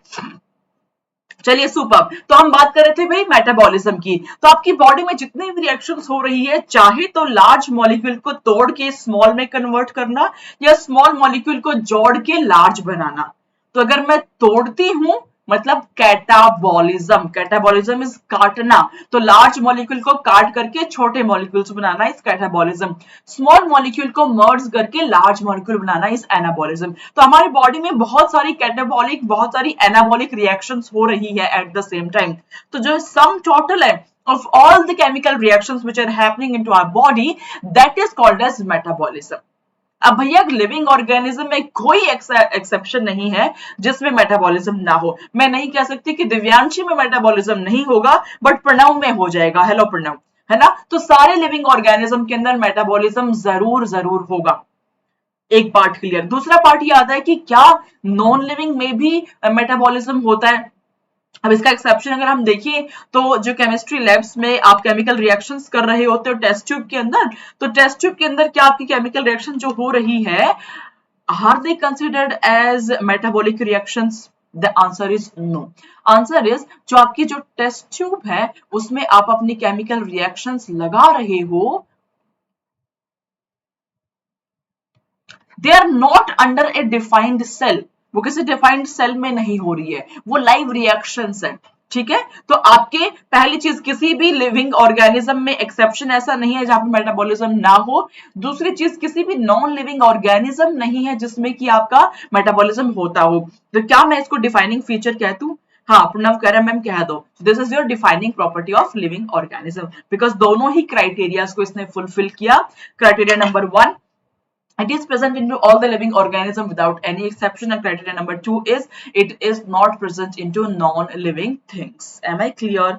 चलिए सुपर। तो हम बात कर रहे थे भाई मेटाबॉलिज्म की। तो आपकी बॉडी में जितनी भी रिएक्शंस हो रही है, चाहे तो लार्ज मॉलिक्यूल को तोड़ के स्मॉल में कन्वर्ट करना या स्मॉल मॉलिक्यूल को जोड़ के लार्ज बनाना। तो अगर मैं तोड़ती हूं मतलब कैटाबॉलिज्म, कैटाबॉलिज्म इज काटना, तो लार्ज मॉलिक्यूल को काट करके छोटे molecules banana is catabolism. Small molecule को मर्ज करके large molecule banana is anabolism. तो हमारी बॉडी में बहुत सारी कैटाबॉलिक, बहुत सारी एनाबॉलिक रिएक्शंस हो रही है एट द सेम टाइम। तो जो सम टोटल है of all the chemical reactions which are happening into our body, that is called as metabolism. अब भैया लिविंग ऑर्गेनिज्म में कोई एक्सेप्शन नहीं है जिसमें मेटाबॉलिज्म ना हो। मैं नहीं कह सकती कि दिव्यांशी में मेटाबॉलिज्म नहीं होगा, बट प्रणव में हो जाएगा। हेलो प्रणव, है ना? तो सारे लिविंग ऑर्गेनिज्म के अंदर मेटाबॉलिज्म जरूर जरूर होगा। एक पार्ट क्लियर। दूसरा पार्ट ये आता है कि क्या नॉन लिविंग में भी मेटाबॉलिज्म होता है? अब इसका एक्सेप्शन अगर हम देखें तो जो केमिस्ट्री लैब्स में आप केमिकल रिएक्शंस कर रहे होते हो टेस्ट ट्यूब के अंदर, तो टेस्ट ट्यूब के अंदर क्या आपकी केमिकल रिएक्शन जो हो रही है, are they considered as metabolic reactions? The answer is no. Answer is जो आपकी जो टेस्ट ट्यूब है उसमें आप अपनी केमिकल रिएक्शंस लगा रहे हो, they are not under a defined cell. वो किसी डिफाइंड सेल में नहीं हो रही है, वो लाइव रिएक्शंस है। ठीक है, तो आपके पहली चीज किसी भी लिविंग ऑर्गेनिज्म में एक्सेप्शन ऐसा नहीं है जहां पे मेटाबॉलिज्म ना हो। दूसरी चीज किसी भी नॉन लिविंग ऑर्गेनिज्म नहीं है जिसमें कि आपका मेटाबॉलिज्म होता हो। तो क्या मैं इसको डिफाइनिंग फीचर कह दूं? हाँ, प्रणव कह रहा है मैम कह दो, this is your defining property of living organism, because दोनों ही क्राइटेरियाज को इसने फुलफिल किया। Criteria number 1, it is present into all the living organism without any exception, and criteria number 2 is it is not present into non-living things. Am I clear?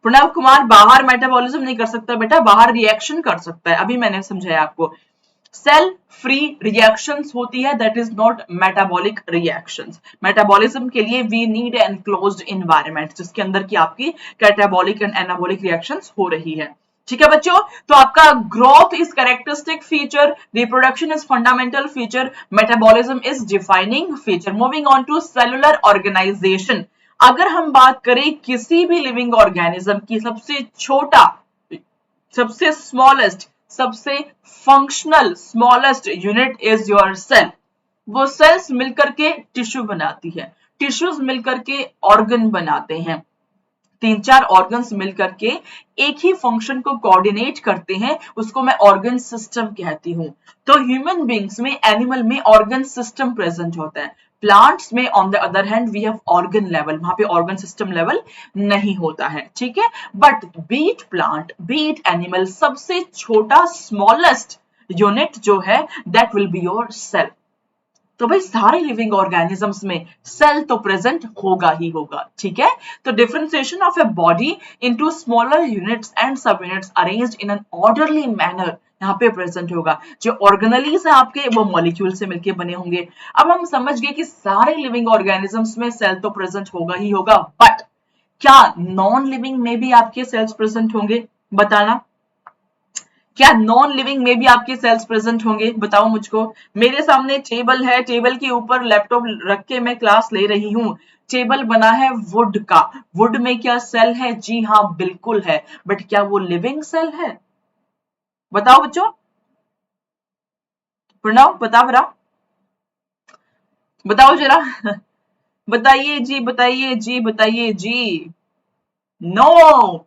Pranav Kumar, बाहर metabolism नहीं कर सकता बेटा, बाहर रिएक्शन कर सकता है। अभी मैंने समझाया आपको, सेल फ्री रिएक्शंस होती है, that is not metabolic reactions. Metabolism के लिए we need an enclosed environment जिसके अंदर की आपकी कैटाबॉलिक एंड एनाबॉलिक रिएक्शंस हो रही है। ठीक है बच्चों, तो आपका growth is characteristic feature, reproduction is fundamental feature, metabolism is defining feature. Moving on to cellular organisation. अगर हम बात करें किसी भी लिविंग ऑर्गेनिज्म की, सबसे छोटा, सबसे स्मॉलेस्ट, सबसे functional smallest unit is your cell. वो सेल्स मिलकर के टिश्यू बनाती है, टिश्यूज मिलकर के ऑर्गन बनाते हैं, 3-4 ऑर्गन्स मिलकर के एक ही फंक्शन को कोऑर्डिनेट करते हैं, उसको मैं ऑर्गन सिस्टम कहती हूं। तो ह्यूमन बींग्स में, एनिमल में ऑर्गन सिस्टम प्रेजेंट होता है। प्लांट्स में on the other hand we have organ level, वहां पे ऑर्गन सिस्टम लेवल नहीं होता है। ठीक है, but be it plant, be it animal, सबसे छोटा स्मॉलेस्ट यूनिट जो है that will be your cell. तो भाई सारे लिविंग ऑर्गेनिजम्स में सेल तो प्रेजेंट होगा ही होगा। ठीक है, तो differentiation of a body into smaller units and sub units arranged in an orderly manner यहाँ पे प्रेजेंट होगा। जो ऑर्गेनेलीज है आपके वो मॉलिक्यूल से मिलके बने होंगे। अब हम समझ गए कि सारे लिविंग ऑर्गेनिजम्स में सेल तो प्रेजेंट होगा ही होगा, बट क्या नॉन लिविंग में भी आपके सेल्स प्रेजेंट होंगे? बताना, क्या नॉन लिविंग में भी आपके सेल्स प्रेजेंट होंगे? बताओ मुझको। मेरे सामने टेबल है, टेबल के ऊपर लैपटॉप रख के मैं क्लास ले रही हूँ। टेबल बना है वुड का, वुड में क्या सेल है? जी हाँ बिल्कुल है, बट क्या वो लिविंग सेल है? बताओ बच्चों, प्रणव बता बरा, बताओ जरा बताइए जी, बताइए जी, बताइए जी। No,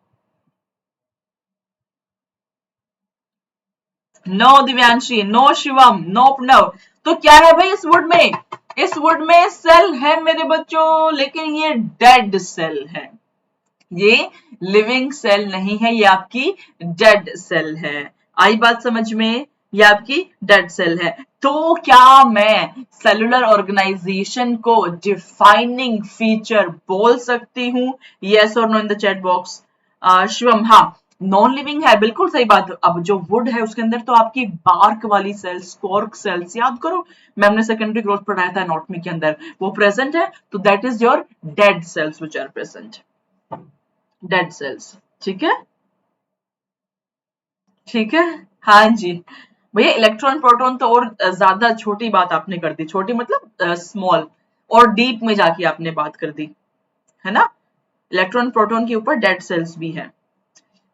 no Divyanshi, no Shivam, no Pranav. तो क्या है भाई इस वुड में? इस वुड में सेल है मेरे बच्चों, लेकिन ये डेड सेल है, ये लिविंग सेल नहीं है, ये आपकी डेड सेल है। आई बात समझ में? ये आपकी डेड सेल है। तो क्या मैं सेलुलर ऑर्गेनाइजेशन को डिफाइनिंग फीचर बोल सकती हूं? यस और no in the chat box. Shivam, हाँ, नॉन लिविंग है, बिल्कुल सही बात। अब जो वुड है उसके अंदर तो आपकी बार्क वाली सेल्स, कॉर्क सेल्स, याद करो मैम ने सेकेंडरी ग्रोथ पढ़ाया था एनाटॉमी के अंदर, वो प्रेजेंट है, तो that is your dead cells which are present, dead cells. ठीक है, ठीक है। हाँ जी भैया, इलेक्ट्रॉन प्रोटॉन तो और ज्यादा छोटी बात आपने कर दी, छोटी मतलब स्मॉल, और डीप में जाके आपने बात कर दी, है ना। इलेक्ट्रॉन प्रोटॉन के ऊपर डेड सेल्स भी है।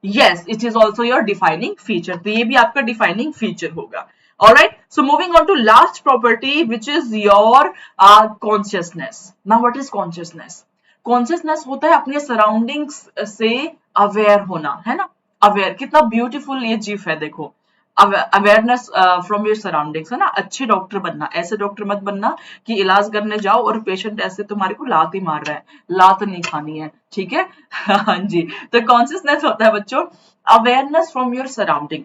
Yes, it is also your defining feature, तो ये भी आपका डिफाइनिंग फीचर होगा। Alright, so moving on to last property which is your consciousness. Now what is consciousness? Consciousness होता है अपने सराउंडिंग्स से अवेयर होना, है ना। अवेयर, कितना ब्यूटीफुल ये जीफ है, देखो, अवेयरनेस फ्रॉम योर सराउंडिंग्स, है ना। अच्छे डॉक्टर बनना, ऐसे डॉक्टर मत बनना कि इलाज करने जाओ और पेशेंट ऐसे तुम्हारे को लात ही मार रहा है, लात नहीं खानी है, ठीक है। हाँ जी, तो कॉन्शियसनेस होता है बच्चों awareness from your surrounding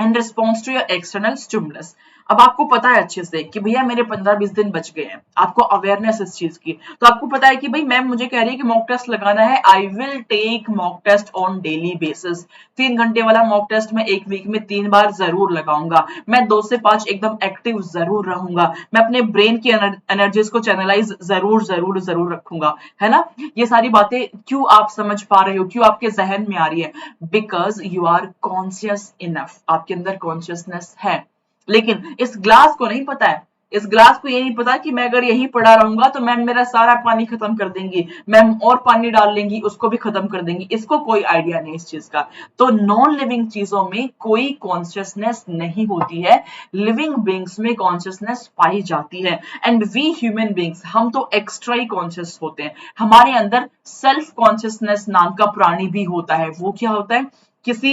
in response to your external stimulus. अब आपको पता है अच्छे से कि भैया मेरे 15-20 दिन बच गए हैं, आपको अवेयरनेस इस चीज की, तो आपको पता है कि भाई मैम मुझे कह रही है कि मॉक टेस्ट लगाना है, I will take mock test on daily basis. 3 घंटे वाला मॉक टेस्ट मैं एक वीक में 3 बार जरूर लगाऊंगा, मैं 2 से 5 एकदम एक्टिव जरूर रहूंगा, मैं अपने ब्रेन की एनर्जीज को चैनलाइज जरूर जरूर जरूर रखूंगा, है ना। ये सारी बातें क्यों आप समझ पा रहे हो, क्यों आपके जहन में आ रही है? Because you are conscious enough, आपके अंदर कॉन्शियसनेस है। लेकिन इस ग्लास को नहीं पता है, इस ग्लास को ये नहीं पता कि मैं अगर यहीं पड़ा रहूंगा तो मैम मेरा सारा पानी खत्म कर देंगी, मैम और पानी डाल लेंगी, उसको भी खत्म कर देंगी, इसको कोई आइडिया नहीं इस चीज का। तो नॉन लिविंग चीजों में कोई कॉन्शियसनेस नहीं होती है, लिविंग बींग्स में कॉन्शियसनेस पाई जाती है। एंड वी ह्यूमन बींग्स, हम तो एक्स्ट्रा ही कॉन्शियस होते हैं, हमारे अंदर सेल्फ कॉन्शियसनेस नाम का प्राणी भी होता है। वो क्या होता है? किसी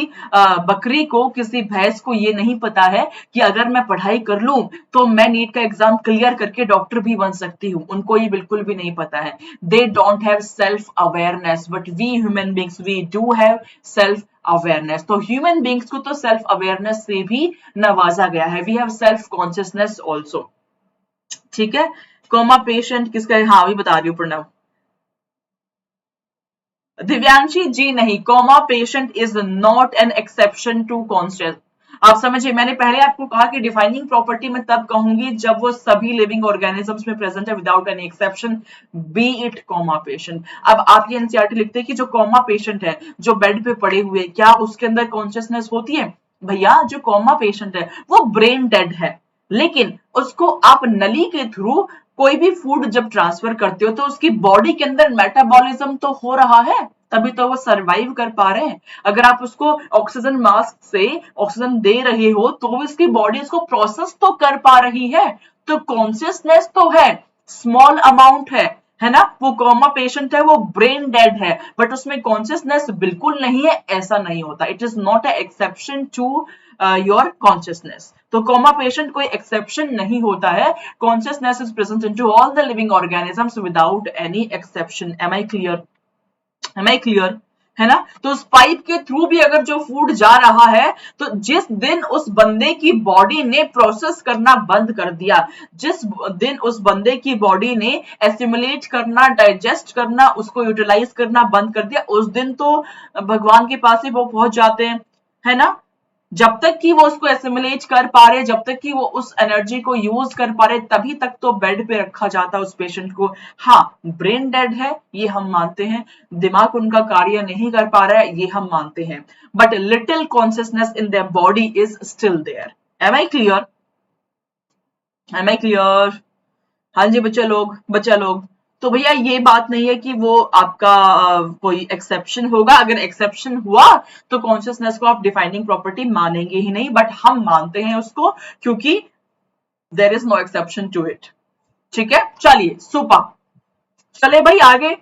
बकरी को, किसी भैंस को ये नहीं पता है कि अगर मैं पढ़ाई कर लूं तो मैं नीट का एग्जाम क्लियर करके डॉक्टर भी बन सकती हूँ, उनको ये बिल्कुल भी नहीं पता है। They don't have self awareness, but we human beings we do have self awareness. तो ह्यूमन बींग्स को तो सेल्फ अवेयरनेस से भी नवाजा गया है, we have self consciousness also, ठीक है। कोमा पेशेंट किसका है? हाँ, अभी बता रही हूँ प्रणव। दिव्यांशी जी नहीं, coma patient is not an exception to conscious. आप समझिए, मैंने पहले आपको कहा कि डिफाइनिंग प्रॉपर्टी मैं तब कहूंगी जब वो सभी लिविंग ऑर्गेनिजम्स में प्रेजेंट है without any exception, be it coma patient. अब आप ये एनसीईआरटी लिखते हैं कि जो कोमा पेशेंट है, जो बेड पे पड़े हुए, क्या उसके अंदर कॉन्शियसनेस होती है? भैया जो कोमा पेशेंट है वो ब्रेन डेड है, लेकिन उसको आप नली के थ्रू कोई भी फूड जब ट्रांसफर करते हो तो उसकी बॉडी के अंदर मेटाबॉलिज्म तो हो रहा है, तभी तो वो सरवाइव कर पा रहे हैं। अगर आप उसको ऑक्सीजन मास्क से ऑक्सीजन दे रहे हो तो उसकी बॉडी उसको प्रोसेस तो कर पा रही है, तो कॉन्शियसनेस तो है, स्मॉल अमाउंट है ना। वो कोमा पेशेंट है, वो ब्रेन डेड है, बट उसमें कॉन्शियसनेस बिल्कुल नहीं है, ऐसा नहीं होता। It is not a exception to your consciousness. तो कोमा पेशेंट कोई एक्सेप्शन नहीं होता है, consciousness is present in to all the living organisms without any exception. Am I clear? Am I clear? है ना। तो उस पाइप के थ्रू भी अगर जो फूड जा रहा है, तो जिस दिन उस बंदे की बॉडी ने प्रोसेस करना बंद कर दिया, जिस दिन उस बंदे की बॉडी ने एसिमुलेट करना, डाइजेस्ट करना, उसको यूटिलाइज करना बंद कर दिया, उस दिन तो भगवान के पास ही वो पहुंच जाते हैं, है ना। जब तक कि वो उसको एसिमुलेट कर पा रहे, जब तक कि वो उस एनर्जी को यूज कर पा रहे, तभी तक तो बेड पे रखा जाता है उस पेशेंट को। हाँ, ब्रेन डेड है ये हम मानते हैं, दिमाग उनका कार्य नहीं कर पा रहा है ये हम मानते हैं, but little consciousness in their body is still there. Am I clear? Am I clear? हाँ जी बच्चे लोग, बच्चा लोग। तो भैया ये बात नहीं है कि वो आपका कोई एक्सेप्शन होगा, अगर एक्सेप्शन हुआ तो कॉन्शियसनेस को आप डिफाइनिंग प्रॉपर्टी मानेंगे ही नहीं, बट हम मानते हैं उसको क्योंकि there is no exception to it. ठीक है, चलिए सुपर, चले भाई आगे।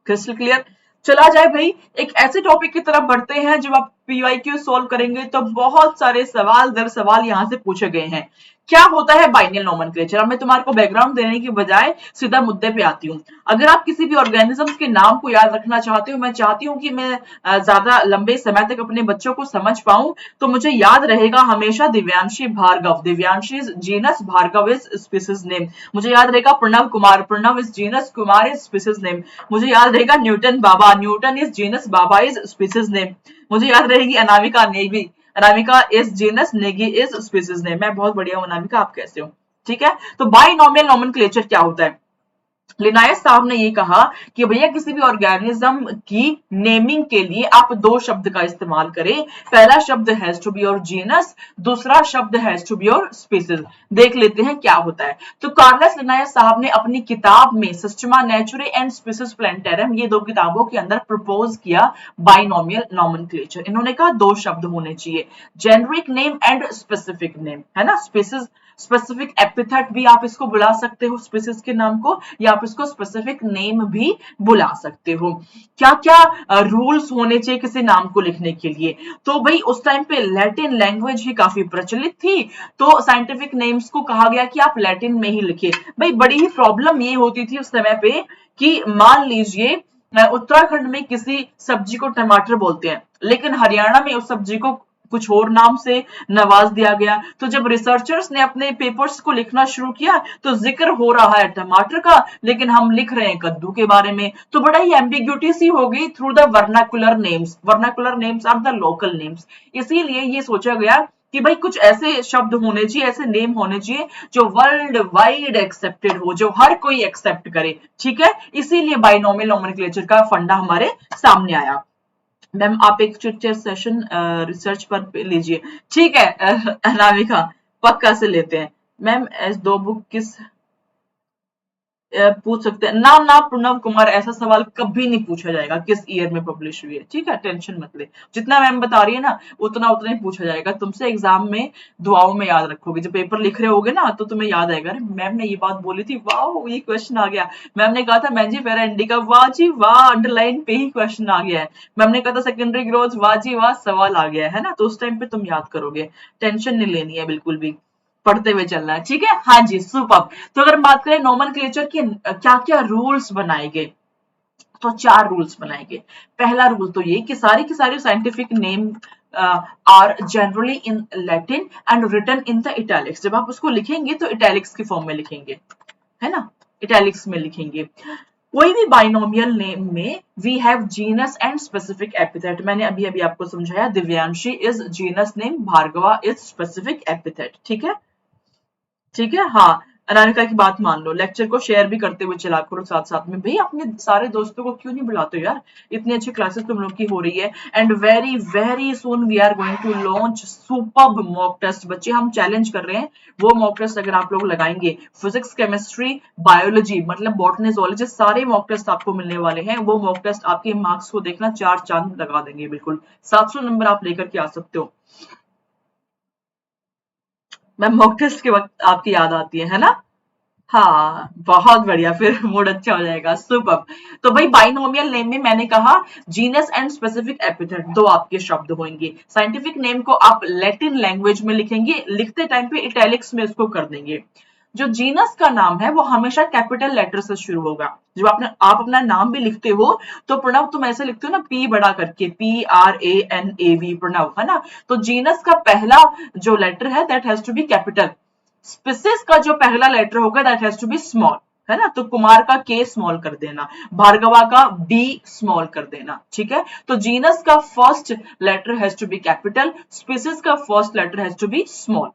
Crystal clear? चला जाए भाई एक ऐसे टॉपिक की तरफ बढ़ते हैं। जब आप पीवाईक्यू सॉल्व करेंगे तो बहुत सारे सवाल दर सवाल यहाँ से पूछे गए हैं। क्या होता है बाइनल नोमेनक्लेचर? अब मैं तुम्हारे को बैकग्राउंड देने की बजाय सीधा मुद्दे पे आती हूँ। अगर आप किसी भी ऑर्गेनिज्म के नाम को याद रखना चाहते हो, मैं चाहती हूँ कि मैं ज्यादा लंबे समय तक अपने बच्चों को समझ पाऊं, तो मुझे याद रहेगा हमेशा Divyanshi Bhargav, Divyanshi genus, Bhargav is species name. मुझे याद रहेगा Pranav Kumar, Pranav is genus, Kumar is species name. मुझे याद रहेगा Newton Baba, Newton is genus, Baba is species name. मुझे याद रहेगी Anamika Negi, Anamika is genus, Negi is species name. मैं बहुत बढ़िया हूं अनामिका, आप कैसे हो? ठीक है, तो बाइनोमियल नोमेनक्लेचर क्या होता है? लिनायस साहब ने ये कहा कि भैया किसी भी ऑर्गेनिज्म की नेमिंग के लिए आप दो शब्द का इस्तेमाल करें। पहला शब्द has to be your genus, दूसरा शब्द has to be your species. देख लेते हैं क्या होता है। तो कार्लस लिनायस साहब ने अपनी किताब में सिस्टमा नेचुरे एंड स्पीसीज प्लांटेरम, ये दो किताबों के अंदर प्रपोज किया बाइनोमियल नोमेनक्लेचर। इन्होंने कहा दो शब्द होने चाहिए, generic name and specific name, है ना। स्पीसीज स्पेसिफिक एपिथेट भी आप इसको बुला सकते हो स्पीसीज के नाम को, या आप इसको स्पेसिफिक नेम भी बुला सकते हो। क्या क्या रूल्स होने चाहिए किसी नाम को लिखने के लिए? तो भाई उस टाइम पे लैटिन लैंग्वेज ही काफी प्रचलित थी, तो साइंटिफिक नेम्स को कहा गया कि आप लैटिन में ही लिखिए। भाई बड़ी ही प्रॉब्लम ये होती थी उस समय पे कि मान लीजिए उत्तराखंड में किसी सब्जी को टमाटर बोलते हैं, लेकिन हरियाणा में उस सब्जी को कुछ और नाम से नवाज दिया गया। तो जब रिसर्चर्स ने अपने पेपर्स को लिखना शुरू किया तो जिक्र हो रहा है टमाटर का, लेकिन हम लिख रहे हैं कद्दू के बारे में, तो बड़ा ही एम्बिग्यूटी सी हो गई through the vernacular names. Vernacular names are the local names. इसीलिए ये सोचा गया कि भाई कुछ ऐसे शब्द होने चाहिए, ऐसे नेम होने चाहिए जो वर्ल्ड वाइड एक्सेप्टेड हो, जो हर कोई एक्सेप्ट करे। ठीक है, इसीलिए बाइनोमियल नोमेनक्लेचर का फंडा हमारे सामने आया। मैम आप एक चिट सेशन रिसर्च पर लीजिए। ठीक है अनामिका, पक्का से लेते हैं। मैम एस दो बुक किस पूछ सकते हैं ना? ना प्रणव कुमार, ऐसा सवाल कभी नहीं पूछा जाएगा किस ईयर में पब्लिश हुई है। ठीक है, टेंशन मत ले, जितना मैम बता रही है ना उतना उतना ही पूछा जाएगा तुमसे। एग्जाम में दुआओं में याद रखोगे, जब पेपर लिख रहे होगे ना तो तुम्हें याद आएगा, अरे मैम ने ये बात बोली थी, वाह ये क्वेश्चन आ गया। मैम ने कहा था मैंजी फेरा इंडिका, वाह जी वाह, अंडरलाइन पे ही क्वेश्चन आ गया है। मैम ने कहा था सेकेंडरी ग्रोथ, वाह जी वाह सवाल आ गया है ना। तो उस टाइम पे तुम याद करोगे, टेंशन नहीं लेनी है बिल्कुल भी, पढ़ते हुए चलना है। ठीक है, हाँ जी सुपर। तो अगर हम बात करें नोमेनक्लेचर के क्या क्या रूल्स बनाए गए, तो 4 रूल्स बनाए गए। पहला रूल तो ये कि सारी की सारी scientific name are generally in Latin and written in the italics. जब आप उसको लिखेंगे तो इटैलिक्स की फॉर्म में लिखेंगे, है ना, इटैलिक्स में लिखेंगे। कोई भी बाइनोमियल नेम में we have genus and specific epithet. मैंने अभी अभी आपको समझाया, Divyanshi is genus name, Bhargava is specific epithet. ठीक है, ठीक है, हाँ अनामिका की बात मान लो। लेक्चर को शेयर भी करते हुए चला करो साथ साथ में। भाई अपने सारे दोस्तों को क्यों नहीं बुलाते यार, इतनी अच्छी क्लासेस तुम लोग की हो रही है। And very very soon we are going to launch superb mock test. बच्चे हम चैलेंज कर रहे हैं, वो मॉक टेस्ट अगर आप लोग लगाएंगे, फिजिक्स केमिस्ट्री बायोलॉजी मतलब बॉटनी जूलॉजी सारे मॉक टेस्ट आपको मिलने वाले हैं। वो मॉक टेस्ट आपके मार्क्स को देखना 4 चांद लगा देंगे बिल्कुल। 700 नंबर आप लेकर के आ सकते हो। मैम मॉक टेस्ट के वक्त आपकी याद आती है ना? हाँ बहुत बढ़िया, फिर मूड अच्छा हो जाएगा। सुपर। तो भाई बाइनोमियल नेम में मैंने कहा जीनस एंड स्पेसिफिक एपिथेट, दो आपके शब्द होंगे। साइंटिफिक नेम को आप लैटिन लैंग्वेज में लिखेंगे, लिखते टाइम पे इटैलिक्स में इसको कर देंगे। जो जीनस का नाम है वो हमेशा कैपिटल लेटर से शुरू होगा। जब आप अपना नाम भी लिखते हो तो प्रणव तुम ऐसे लिखते हो ना, पी बड़ा करके, PRANAV प्रणव, है ना। तो जीनस का पहला जो लेटर है that has to be capital. Species का जो पहला लेटर होगा that has to be small, है ना। तो कुमार का K स्मॉल कर देना, भार्गवा का B स्मॉल कर देना। ठीक है, तो जीनस का first letter has to be capital, species का first letter has to be small.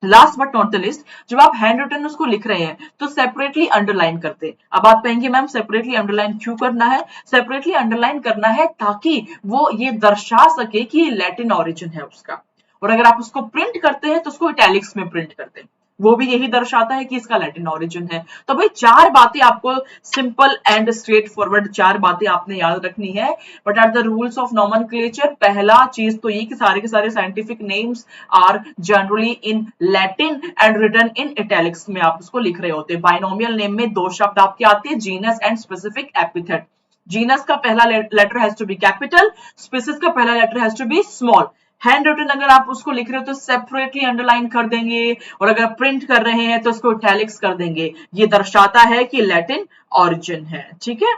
Last but not the list, जब आप हैंड रिटन उसको लिख रहे हैं तो सेपरेटली अंडरलाइन करते। अब आप कहेंगे मैम सेपरेटली अंडरलाइन क्यों करना है? सेपरेटली अंडरलाइन करना है ताकि वो ये दर्शा सके कि लैटिन ओरिजिन है उसका। और अगर आप उसको प्रिंट करते हैं तो उसको इटैलिक्स में प्रिंट करते हैं, वो भी यही दर्शाता है कि इसका लैटिन ओरिजिन है। तो भाई 4 बातें आपको सिंपल एंड स्ट्रेट फॉरवर्ड 4 बातें आपने याद रखनी है। But are the rules of nomenclature, पहला चीज तो ये कि सारे के सारे scientific names are generally in Latin and written in italics में आप उसको लिख रहे होते हैं। बाइनोमियल नेम में 2 शब्द आपके आते हैं, genus and specific epithet. Genus का पहला letter has to be capital, species का पहला letter has to be small. Handwritten अगर आप उसको लिख रहे हो तो सेपरेटली अंडरलाइन कर देंगे, और अगर प्रिंट कर रहे हैं तो उसको इटैलिक्स कर देंगे। ये दर्शाता है कि लैटिन ऑरिजिन है। ठीक है,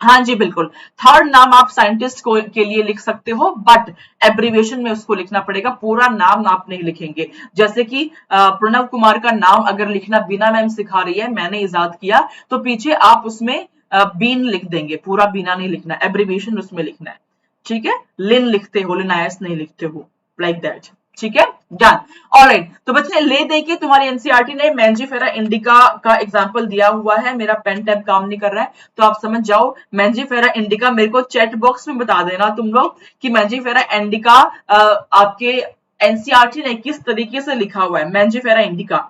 हाँ जी बिल्कुल। थर्ड नाम आप साइंटिस्ट को के लिए लिख सकते हो, बट एब्रीविएशन में उसको लिखना पड़ेगा, पूरा नाम आप नहीं लिखेंगे। जैसे कि प्रणव कुमार का नाम अगर लिखना बीना मैम सिखा रही है, मैंने इजाद किया, तो पीछे आप उसमें बीन लिख देंगे, पूरा बीना नहीं लिखना, एब्रीविएशन उसमें लिखना है। ठीक है, लिन लिखते हो, लिनायस नहीं लिखते हो, लाइक दैट। ठीक है, डन। ऑलराइट, तो बच्चे ले दे के तुम्हारी एनसीईआरटी ने मैंजीफेरा इंडिका का एग्जांपल दिया हुआ है। मेरा पेन टैब काम नहीं कर रहा है, तो आप समझ जाओ मैंजीफेरा इंडिका। मेरे को चैट बॉक्स में बता देना तुम लोग कि मैंजीफेरा इंडिका आपके एनसीईआरटी ने किस तरीके से लिखा हुआ है मैंजीफेरा इंडिका,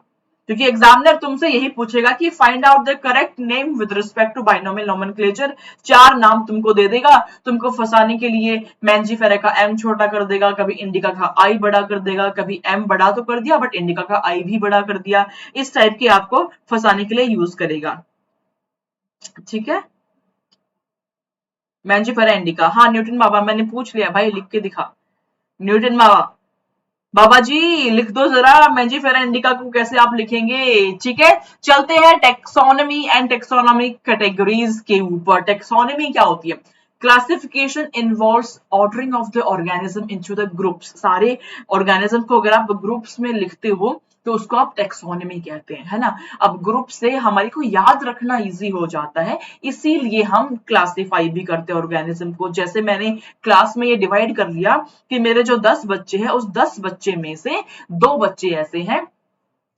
क्योंकि एग्जामिनर तुमसे यही पूछेगा कि find out the correct name with respect to binomial nomenclature. 4 नाम तुमको दे देगा, तुमको फंसाने के लिए। मैंजीफेरा का एम छोटा कर देगा, कभी इंडिका का आई बड़ा कर देगा, कभी एम बड़ा तो कर दिया बट इंडिका का आई भी बड़ा कर दिया। इस टाइप के आपको फंसाने के लिए यूज करेगा। ठीक है, मैंजीफेरा इंडिका। हाँ न्यूटन बाबा, मैंने पूछ लिया भाई, लिख के दिखा। न्यूटन बाबा, बाबा जी लिख दो जरा मैंजीफेरा इंडिका को कैसे आप लिखेंगे। ठीक है, चलते हैं टेक्सोनॉमी एंड टेक्सोनॉमी कैटेगरीज के ऊपर। टेक्सोनॉमी क्या होती है? Classification involves ordering of the organism into the groups. सारे ऑर्गेनिज्म को अगर आप ग्रुप्स में लिखते हो तो उसको आप टेक्सोनॉमी कहते हैं, है ना। अब ग्रुप से हमारे को याद रखना इजी हो जाता है, इसीलिए हम क्लासिफाई भी करते हैं ऑर्गेनिज्म को। जैसे मैंने क्लास में ये डिवाइड कर लिया कि मेरे जो 10 बच्चे हैं, उस 10 बच्चे में से 2 बच्चे ऐसे हैं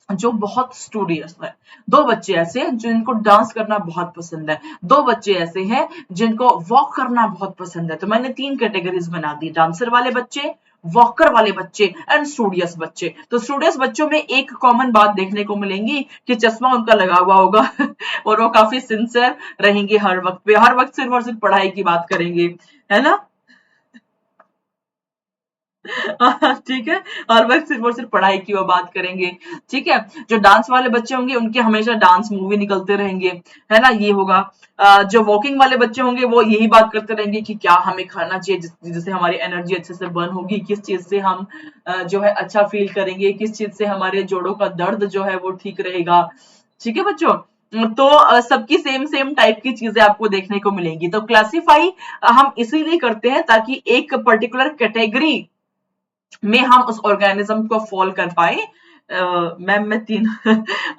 जो बहुत स्टूडियस है, 2 बच्चे ऐसे हैं जिनको डांस करना बहुत पसंद है, 2 बच्चे ऐसे हैं जिनको वॉक करना बहुत पसंद है। तो मैंने 3 कैटेगरीज बना दी, डांसर वाले बच्चे, वॉकर वाले बच्चे एंड स्टूडियस बच्चे। तो स्टूडियस बच्चों में एक कॉमन बात देखने को मिलेंगी कि चश्मा उनका लगा हुआ होगा और वो काफी सिंसियर रहेंगे, हर वक्त पे, हर वक्त सिर्फ और सिर्फ पढ़ाई की बात करेंगे, है ना। ठीक है, हर वक्त सिर्फ और सिर्फ पढ़ाई की वो बात करेंगे। ठीक है, जो डांस वाले बच्चे होंगे उनके हमेशा डांस मूवी निकलते रहेंगे, है ना, ये होगा। जो वॉकिंग वाले बच्चे होंगे वो यही बात करते रहेंगे कि क्या हमें खाना चाहिए जिससे हमारी एनर्जी अच्छे से बर्न होगी, किस चीज से हम जो है अच्छा फील करेंगे, किस चीज से हमारे जोड़ों का दर्द जो है वो ठीक रहेगा। ठीक है बच्चों, तो सबकी सेम सेम टाइप की चीजें आपको देखने को मिलेंगी। तो क्लासिफाई हम इसीलिए करते हैं ताकि एक पर्टिकुलर कैटेगरी में हम उस ऑर्गेनिज्म को फॉल कर पाए। मैम मैं 3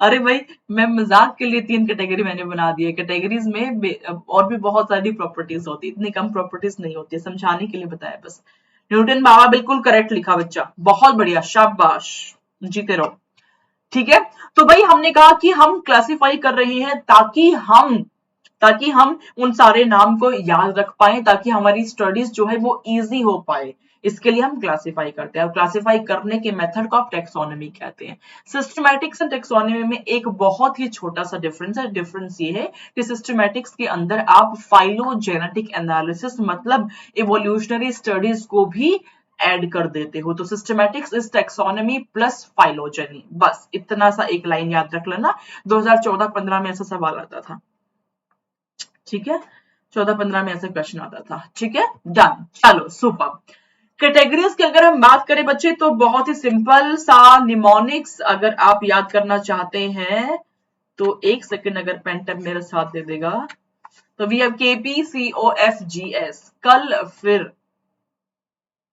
अरे भाई मैम मजाक के लिए 3 कैटेगरी मैंने बना दी है। कैटेगरीज में और भी बहुत सारी प्रॉपर्टीज होती है, इतनी कम प्रॉपर्टीज नहीं होती है, समझाने के लिए बताया बस। न्यूटन बाबा बिल्कुल करेक्ट लिखा बच्चा, बहुत बढ़िया, शाबाश, जीते रहो। ठीक है, तो भाई हमने कहा कि हम क्लासिफाई कर रहे हैं ताकि हम उन सारे नाम को याद रख पाए, ताकि हमारी स्टडीज जो है वो इजी हो पाए। इसके लिए हम क्लासिफाई करते हैं, और क्लासिफाई करने के मेथड को आप टेक्सोनॉमी कहते हैं। सिस्टमैटिक्स एंड टेक्सोनॉमी में एक बहुत ही छोटा सा डिफरेंस है। डिफरेंस ये है कि सिस्टमैटिक्स के अंदर आप फाइलोजेनेटिक एनालिसिस मतलब इवोल्यूशनरी स्टडीज को भी ऐड कर देते हो। तो systematics is taxonomy plus phylogeny, बस इतना सा एक लाइन याद रख लेना। 2014-15 में ऐसा सवाल आता था। ठीक है, 14-15 में ऐसा क्वेश्चन आता था। ठीक है, डन, चलो सुपर। कैटेगरीज की अगर हम बात करें बच्चे तो बहुत ही सिंपल सा निमोनिक्स अगर आप याद करना चाहते हैं तो 1 सेकंड अगर पेन टैब मेरा साथ दे देगा तो वी हैव KPCOFGS। कल फिर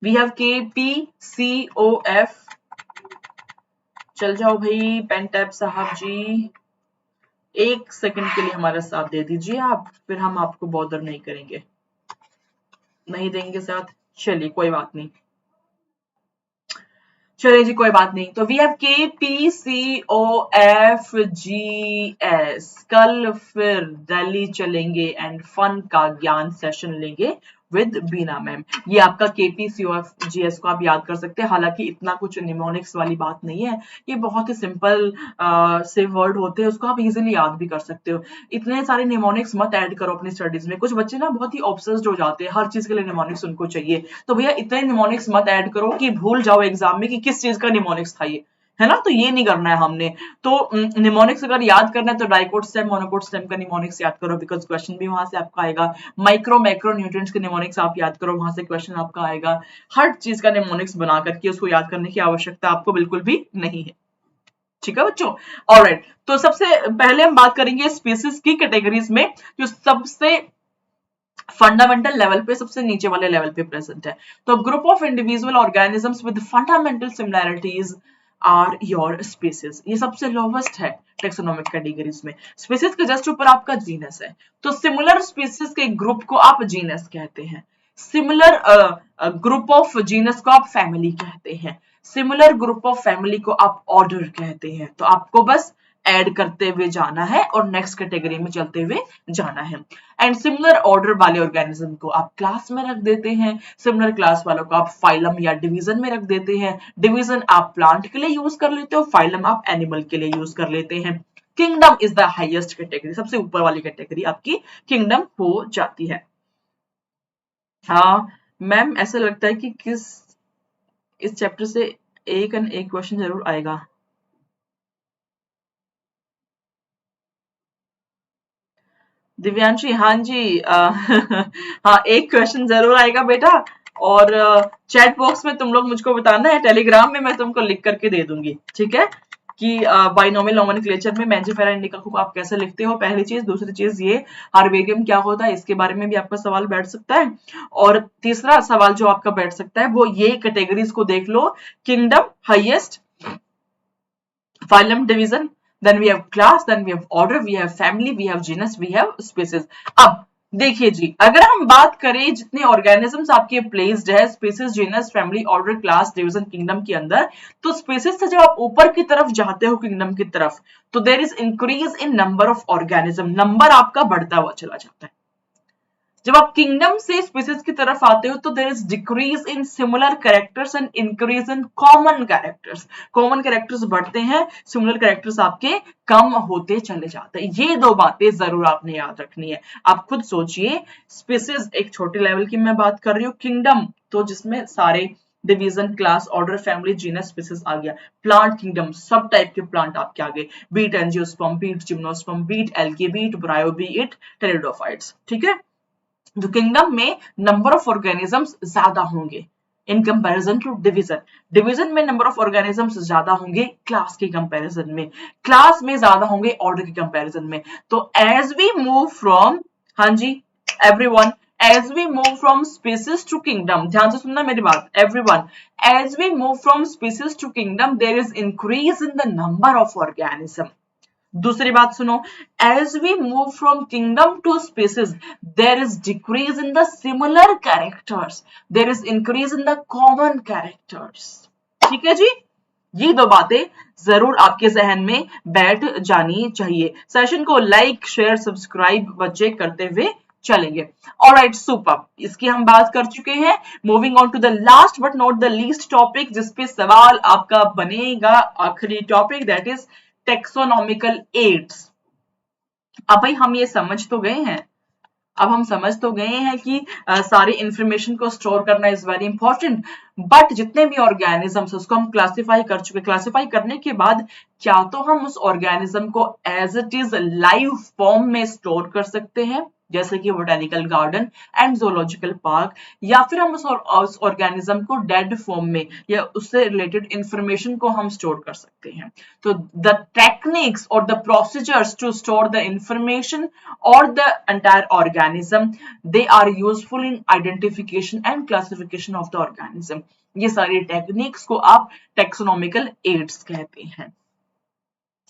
वी हैव KPCOF। चल जाओ भाई पेन टैब साहब जी, 1 सेकंड के लिए हमारा साथ दे दीजिए आप, फिर हम आपको बॉदर नहीं करेंगे। नहीं देंगे साथ, चलिए कोई बात नहीं, चलिए जी कोई बात नहीं। तो वी हैव KPCOFGS। कल फिर दिल्ली चलेंगे एंड फन का ज्ञान सेशन लेंगे विद बीना मैम। ये आपका KPCOFGS को आप याद कर सकते हैं, हालांकि इतना कुछ निमोनिक्स वाली बात नहीं है, ये बहुत ही सिंपल से वर्ड होते हैं, उसको आप इजीली याद भी कर सकते हो। इतने सारे निमोनिक्स मत ऐड करो अपनी स्टडीज में। कुछ बच्चे ना बहुत ही ऑब्सेस्ड हो जाते हैं, हर चीज के लिए निमोनिक्स उनको चाहिए। तो भैया इतने निमोनिक्स मत ऐड करो कि भूल जाओ एग्जाम में कि किस चीज का निमोनिक्स था ये। है ना, तो ये नहीं करना है हमने। तो निमोनिक्स अगर याद करना है तो डाइकोट स्टेम मोनोकोट स्टेम का निमोनिक्स याद करो, बिकॉज क्वेश्चन भी वहां से आपका आएगा। माइक्रो मैक्रो न्यूट्रिएंट्स के निमोनिक्स आप याद करो, वहां से क्वेश्चन आपका आएगा। हर चीज का निमोनिक्स बना करके उसको याद करने की आवश्यकता आपको बिल्कुल भी नहीं है, ठीक है बच्चों। ऑलराइट, तो सबसे पहले हम बात करेंगे स्पीसीज की कैटेगरीज में जो सबसे फंडामेंटल लेवल पे, सबसे नीचे वाले लेवल पे प्रेजेंट है। तो group of individual organisms with fundamental similarities are your species, ये सबसे लोवेस्ट है टेक्सोनोमिक कैटेगरीज में। स्पीसीज के जस्ट ऊपर आपका जीनस है, तो सिमिलर स्पीसीज के ग्रुप को आप जीनस कहते हैं। सिमिलर ग्रुप ऑफ जीनस को आप फैमिली कहते हैं। सिमिलर ग्रुप ऑफ फैमिली को आप ऑर्डर कहते हैं। तो आपको बस ऐड करते हुए जाना है और नेक्स्ट कैटेगरी में चलते हुए जाना है। एंड सिमिलर ऑर्डर वाले ऑर्गेनिज्म को आप क्लास में रख देते हैं, सिमिलर क्लास वालों को आप फाइलम या डिवीजन में रख देते हैं। डिवीजन आप प्लांट के लिए यूज कर लेते हो, फाइलम आप एनिमल के लिए यूज कर लेते हैं। Kingdom is the highest category, सबसे ऊपर वाली कैटेगरी आपकी किंगडम हो जाती है। हाँ मैम, ऐसा लगता है कि इस चैप्टर से एक क्वेश्चन जरूर आएगा। दिव्यांशी, हाँ जी हाँ, एक क्वेश्चन जरूर आएगा बेटा। और चैट बॉक्स में तुम लोग मुझको बताना है, टेलीग्राम में मैं तुमको लिख करके दे दूंगी, ठीक है, कि बाइनोमियल नोमेनक्लेचर में मेंजिफेरा इंडिका को आप कैसे लिखते हो, पहली चीज। दूसरी चीज ये हार्बेरियम क्या होता है, इसके बारे में भी आपका सवाल बैठ सकता है। और तीसरा सवाल जो आपका बैठ सकता है वो ये कैटेगरीज को देख लो, kingdom highest, phylum division, then we have class, then we have order, we have family, we have genus, we have species। अब देखिए जी, अगर हम बात करें जितने ऑर्गेनिजम्स आपके प्लेस्ड है species, genus, family, order, class, division, kingdom के अंदर, तो स्पीसीज से जब आप ऊपर की तरफ जाते हो किंगडम की तरफ, तो there is increase in number of organism, number आपका बढ़ता हुआ चला जाता है। जब आप किंगडम से स्पीसीज की तरफ आते हो तो there is decrease in similar characters and increase in common characters. Common characters बढ़ते हैं, सिमिलर कैरेक्टर्स आपके कम होते चले जाते हैं। ये दो बातें जरूर आपने याद रखनी है। आप खुद सोचिए, स्पीसीज एक छोटे लेवल की मैं बात कर रही हूँ, किंगडम तो जिसमें सारे division, class, order, family, genus, species आ गया। प्लांट किंगडम, सब टाइप के प्लांट आपके आगे, be it angiosperm, be it gymnosperm, be it algae, be it bryophytes, pteridophytes, ठीक है। जो किंगडम में नंबर ऑफ ऑर्गेनिजम्स ज्यादा होंगे in comparison to division. Division में नंबर ऑफ ऑर्गेनिजम्स ज्यादा होंगे क्लास के कंपैरिजन में, क्लास में ज्यादा होंगे ऑर्डर के कंपैरिजन में। तो एज वी मूव फ्रॉम, हाँ जी everyone, as we move from species to kingdom, ध्यान से सुनना मेरी बात everyone, as we move from species to kingdom there is increase in the number of organism. दूसरी बात सुनो, as we move from kingdom to species there is decrease in the similar characters, there is increase in the common characters, ठीक है जी। ये दो बातें जरूर आपके जहन में बैठ जानी चाहिए। सेशन को लाइक, शेयर, सब्सक्राइब बच्चे करते हुए चलेंगे। ऑलराइट, सुपर, इसकी हम बात कर चुके हैं। Moving on to the last but not the least topic, जिसपे सवाल आपका बनेगा, आखिरी topic, that is taxonomical aids. अब भाई हम ये समझ तो गए हैं, अब हम समझ तो गए हैं कि सारी इंफॉर्मेशन को स्टोर करना इज वेरी इंपॉर्टेंट, बट जितने भी ऑर्गेनिजम्स उसको हम क्लासिफाई कर चुके। क्लासिफाई करने के बाद क्या तो हम उस ऑर्गेनिज्म को as it is live form में स्टोर कर सकते हैं, जैसे कि botanical garden and zoological park, या फिर हम उस ऑर्गेनिज्म को डेड फॉर्म में या उससे रिलेटेड इंफॉर्मेशन को हम स्टोर कर सकते हैं। तो द टेक्निक्स और the procedures to store the information और the entire organism, they are useful in identification and classification of the organism. ये सारी टेक्निक्स को आप टेक्सोनॉमिकल एड्स कहते हैं,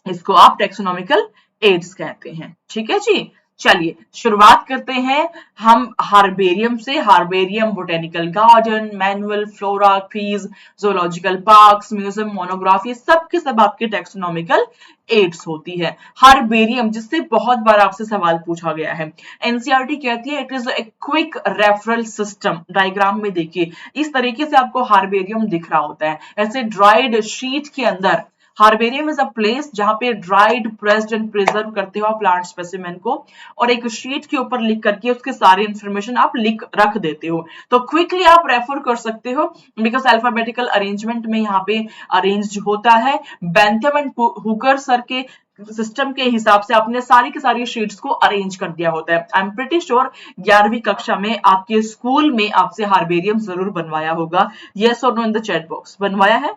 इसको आप टेक्सोनॉमिकल एड्स कहते हैं, ठीक है जी। चलिए शुरुआत करते हैं हम हार्बेरियम से। Herbarium, botanical garden, manual, flora, quiz, zoological parks, museum, monograph, ये सब के सब आपके टेक्सोनॉमिकल एड्स होती है। हार्बेरियम, जिससे बहुत बार आपसे सवाल पूछा गया है, एनसीईआरटी कहती है it is a quick referral system. Diagram में देखिए, इस तरीके से आपको हार्बेरियम दिख रहा होता है, ऐसे ड्राइड शीट के अंदर हार्बेरियम इज अ प्लेस जहां पे ड्राइड, प्रेस्ड एंड प्रिजर्व करते हो प्लांट स्पेसिमेन को, और एक शीट के ऊपर लिख करके उसके सारी इंफॉर्मेशन आप लिख रख देते हो। तो क्विकली आप रेफर कर सकते हो बिकॉज अल्फाबेटिकल अरेंजमेंट में यहाँ पे अरेंज होता है। बेंथम एंड हुकर सर के सिस्टम के हिसाब से आपने सारी की सारी शीट्स को अरेंज कर दिया होता है। आई एम प्रिटी श्योर 11वीं कक्षा में आपके स्कूल में आपसे हार्बेरियम जरूर बनवाया होगा। यस और no in the chat box. बनवाया है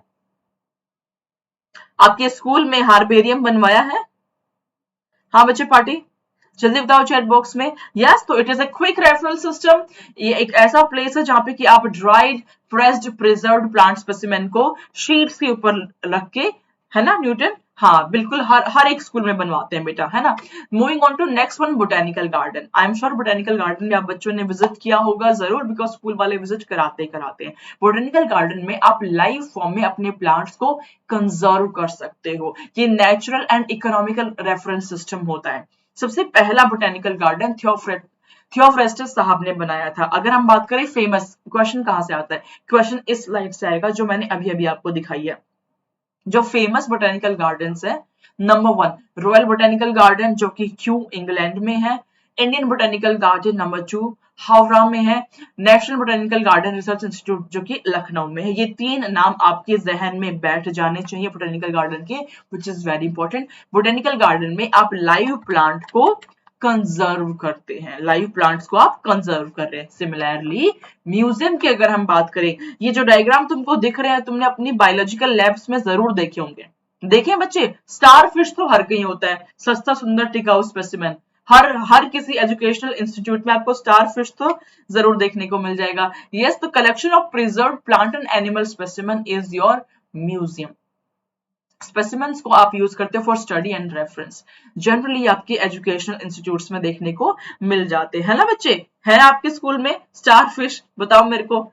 आपके स्कूल में हार्बेरियम बनवाया है? हाँ बच्चे पार्टी जल्दी बताओ चैट बॉक्स में। यस, तो it is a quick referral system. ये एक ऐसा प्लेस है जहां पे कि आप dried, pressed, preserved plant specimen को शीट्स के ऊपर रख के, है ना न्यूटन? हाँ बिल्कुल, हर एक स्कूल में बनवाते हैं बेटा, है ना। Moving on to next one, botanical garden. I am sure botanical garden में आप बच्चों ने विजिट किया होगा जरूर, बिकॉज स्कूल वाले विजिट कराते हैं। बोटेनिकल गार्डन में आप लाइव फॉर्म में अपने प्लांट्स को कंजर्व कर सकते हो। ये natural and economical reference system होता है। सबसे पहला बोटेनिकल गार्डन थियोफ्रेस्टस साहब ने बनाया था। अगर हम बात करें फेमस, क्वेश्चन कहां से आता है? क्वेश्चन इस स्लाइड से आएगा जो मैंने अभी अभी आपको दिखाई है। जो फेमस बोटेनिकल गार्डन्स है, नंबर 1 रॉयल बोटेनिकल गार्डन जो कि क्यू इंग्लैंड में है। Indian botanical garden number 2 Howrah में है। National botanical garden research institute जो कि लखनऊ में है। ये 3 नाम आपके जहन में बैठ जाने चाहिए बोटेनिकल गार्डन के, which is very important. Botanical garden में आप लाइव प्लांट को कंजर्व करते हैं, लाइव प्लांट्स को आप कंजर्व कर रहे हैं। सिमिलरली म्यूजियम की अगर हम बात करें, ये जो डायग्राम तुमको दिख रहे हैं तुमने अपनी बायोलॉजिकल लैब्स में जरूर देखे होंगे। देखें बच्चे, स्टारफिश तो हर कहीं होता है, सस्ता सुंदर टिकाऊ स्पेसिमेन। हर किसी एजुकेशनल इंस्टीट्यूट में आपको स्टारफिश तो जरूर देखने को मिल जाएगा। यस, तो collection of preserved plant and animal specimen is your museum. Specimens को आप यूज करते हो for study and reference. Generally आपके एजुकेशनल इंस्टीट्यूट्स में देखने को मिल जाते हैं ना बच्चे। है ना आपके स्कूल में स्टारफिश? बताओ मेरे को,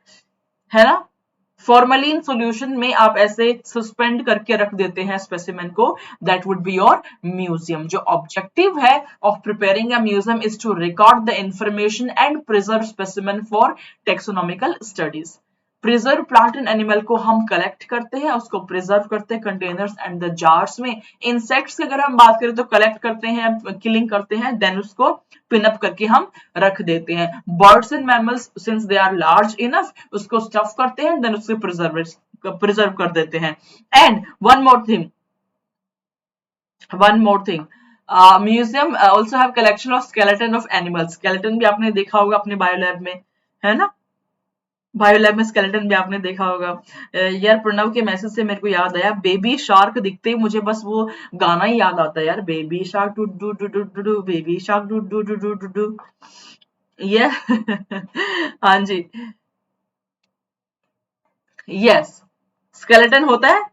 है ना। फॉर्मलिन सॉल्यूशन में आप ऐसे सस्पेंड करके रख देते हैं स्पेसिमेन को, that would be your museum. जो ऑब्जेक्टिव है of preparing a museum is to record the information and preserve specimen for taxonomical studies. Preserve plant and animal को हम कलेक्ट करते हैं, उसको प्रिजर्व करते हैं कंटेनर्स एंड द जार्स में। इंसेक्ट्स की अगर हम बात करें तो कलेक्ट करते हैं, किलिंग करते हैं, देन उसको पिन अप करके हम रख देते हैं। Birds and mammals since they are large enough, उसको स्टफ करते हैं, देन उसको प्रिजर्व कर देते हैं। And one more thing, museum also have collection of skeleton of animals. Skeleton भी आपने देखा होगा अपने बायोलैब में, है ना। बायोलैब में स्केलेटन भी आपने देखा होगा। यार प्रणव के मैसेज से मेरे को याद आया, बेबी शार्क दिखते ही मुझे बस वो गाना ही याद आता है यार, baby shark doo doo doo doo doo doo, baby shark doo doo doo doo doo doo. ये हाँ जी, यस स्केलेटन होता है।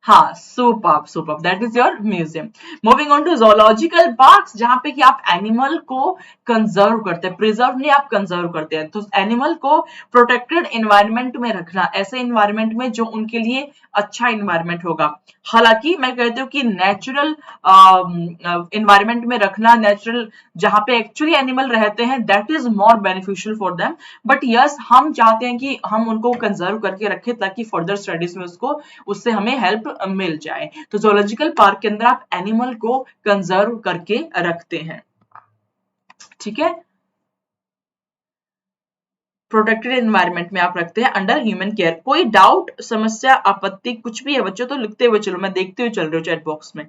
हाँ, superb, that is your museum. Moving on to zoological parks, जहां पे कि आप एनिमल को कंजर्व करते हैं, प्रिजर्व नहीं आप कंजर्व करते हैं। तो एनिमल को प्रोटेक्टेड एनवायरनमेंट में रखना, ऐसे एनवायरनमेंट में जो उनके लिए अच्छा एनवायरनमेंट होगा। हालांकि मैं कहती हूँ कि नेचुरल एनवायरनमेंट में रखना, नेचुरल जहां पे एक्चुअली एनिमल रहते हैं, that is more beneficial for them. But yes, हम चाहते हैं कि हम उनको कंजर्व करके रखें ताकि फर्दर स्टडीज में उससे हमें हेल्प मिल जाए। तो जोलॉजिकल पार्क के अंदर आप एनिमल को कंजर्व करके रखते हैं, ठीक है। प्रोटेक्टेड एनवायरनमेंट में आप रखते हैं अंडर ह्यूमन केयर। कोई डाउट, समस्या, आपत्ति कुछ भी है बच्चों तो लिखते हुए चलो, मैं देखते हुए चल रही हूँ चैट बॉक्स में।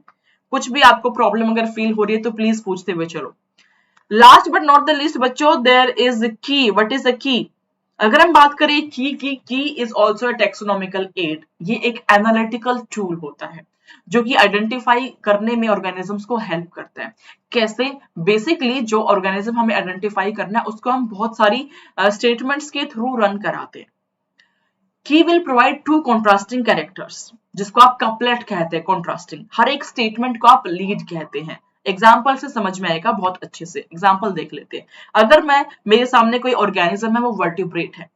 कुछ भी आपको प्रॉब्लम अगर फील हो रही है तो प्लीज पूछते हुए चलो। Last but not the least बच्चों, देयर इज की। What is the key? अगर हम बात करें की is also a taxonomical add. ये एक एनालिटिकल टूल होता है जो कि आइडेंटिफाई करने में ऑर्गेनिजम्स को हेल्प करता है। कैसे? बेसिकली जो ऑर्गेनिज्म हमें आइडेंटिफाई करना है उसको हम बहुत सारी स्टेटमेंट्स के थ्रू रन कराते हैं। की विल प्रोवाइड 2 कॉन्ट्रास्टिंग कैरेक्टर्स, जिसको आप कपलेट कहते हैं, कॉन्ट्रास्टिंग। हर एक स्टेटमेंट को आप लीड कहते हैं। एग्जाम्पल से समझ में आएगा बहुत अच्छे से। एग्जाम्पल देख लेते हैं। अगर मेरे सामने कोई ऑर्गेनिज्म है, वो वर्टिब्रेट है,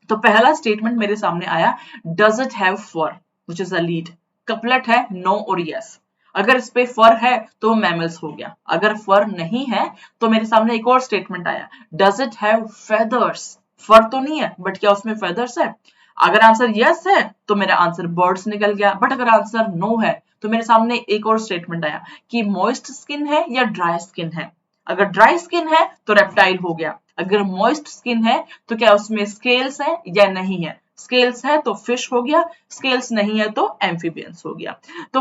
तो पहला स्टेटमेंट मेरे सामने आया, does it have fur, which is a lead. Couplet है नो और यस। अगर इस पे फर है तो मैमल्स हो गया, अगर फर नहीं है तो मेरे सामने एक और स्टेटमेंट आया, डज इट हैव फेदर्स। फर तो नहीं है बट क्या उसमें फेदर्स है? अगर आंसर यस है तो मेरा आंसर बर्ड्स निकल गया, बट अगर आंसर नो है तो मेरे सामने एक और स्टेटमेंट आया कि मॉइस्ट स्किन है या ड्राई स्किन है। अगर ड्राई स्किन है तो रेप्टाइल हो गया, अगर मॉइस्ट स्किन है तो क्या उसमें स्केल्स है या नहीं है, स्केल्स है तो फिश हो गया, स्केल्स नहीं है तो एम्फीबियंस हो गया। तो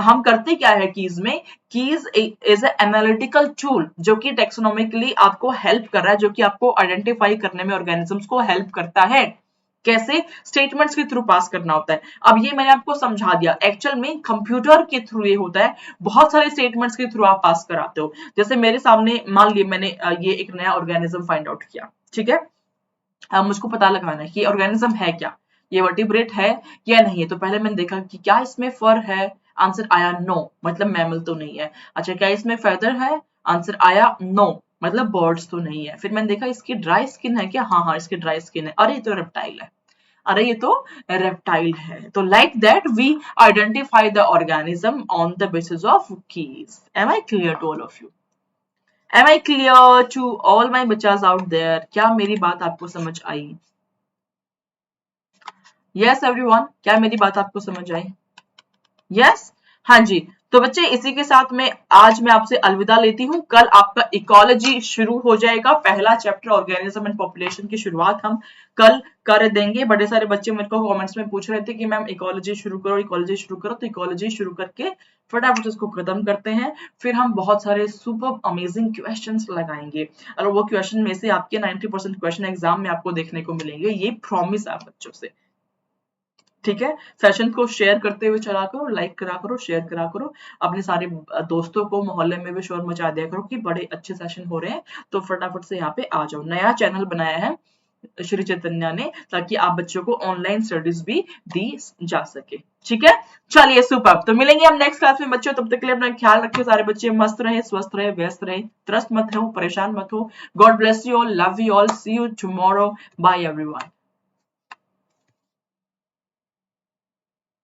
हम करते क्या है कीज में, keys is a analytical tool जो कि टेक्सोनॉमिकली आपको हेल्प कर रहा है, जो कि आपको आइडेंटिफाई करने में ऑर्गेनिजम्स को हेल्प करता है। कैसे? स्टेटमेंट्स के थ्रू पास करना होता है। अब ये मैंने आपको समझा दिया, एक्चुअल में कंप्यूटर के थ्रू ये होता है, बहुत सारे स्टेटमेंट्स के थ्रू आप पास कराते हो। जैसे मेरे सामने मान लिया मैंने ये एक नया ऑर्गेनिज्म फाइंड आउट किया, ठीक है, अब मुझको पता लगाना है कि ऑर्गेनिज्म है क्या, ये वर्टिब्रेट है या नहीं है। तो पहले मैंने देखा कि क्या इसमें फर है, आंसर आया नो, मतलब मैमल तो नहीं है। अच्छा, क्या इसमें फेदर है, आंसर आया नो, मतलब बर्ड्स तो नहीं है। फिर मैंने देखा इसकी ड्राई स्किन है क्या, हाँ हाँ इसकी ड्राई स्किन है, अरे ये तो रेप्टाइल है, अरे ये तो रेप्टाइल है। तो like that we identify the organism on the basis of keys. Am I clear to all of you? Am I clear to all my बच्चास out there? क्या मेरी बात आपको समझ आई? Yes everyone, क्या मेरी बात आपको समझ आई? Yes? हाँ जी। तो बच्चे इसी के साथ में आज मैं आपसे अलविदा लेती हूँ। कल आपका इकोलॉजी शुरू हो जाएगा, पहला चैप्टर ऑर्गेनिज्म एंड पॉपुलेशन की शुरुआत हम कल कर देंगे। बड़े सारे बच्चे मेरे को कमेंट्स में पूछ रहे थे कि मैम इकोलॉजी शुरू करो, इकोलॉजी शुरू करो। तो इकोलॉजी शुरू करके फटाफट उसको खत्म करते हैं, फिर हम बहुत सारे सुपर अमेजिंग क्वेश्चंस लगाएंगे और वो क्वेश्चन में से आपके 90% क्वेश्चन एग्जाम में आपको देखने को मिलेंगे, ये प्रॉमिस है बच्चों से। ठीक है, सेशन को शेयर करते हुए चला करो, लाइक करा करो, शेयर करा करो, अपने सारे दोस्तों को मोहल्ले में भी शोर मचा दिया करो कि बड़े अच्छे सेशन हो रहे हैं। तो फटाफट से यहाँ पे आ जाओ। नया चैनल बनाया है श्री चैतन्य ने ताकि आप बच्चों को ऑनलाइन स्टडीज भी दी जा सके। ठीक है, चलिए सुपर। तो मिलेंगे हम नेक्स्ट क्लास में बच्चों, तब तक के लिए अपना ख्याल रखिए, सारे बच्चे मस्त रहे, स्वस्थ रहे, व्यस्त रहे, त्रस्त मत हो, परेशान मत हो। God bless you all, love you all, see you tomorrow, bye everyone.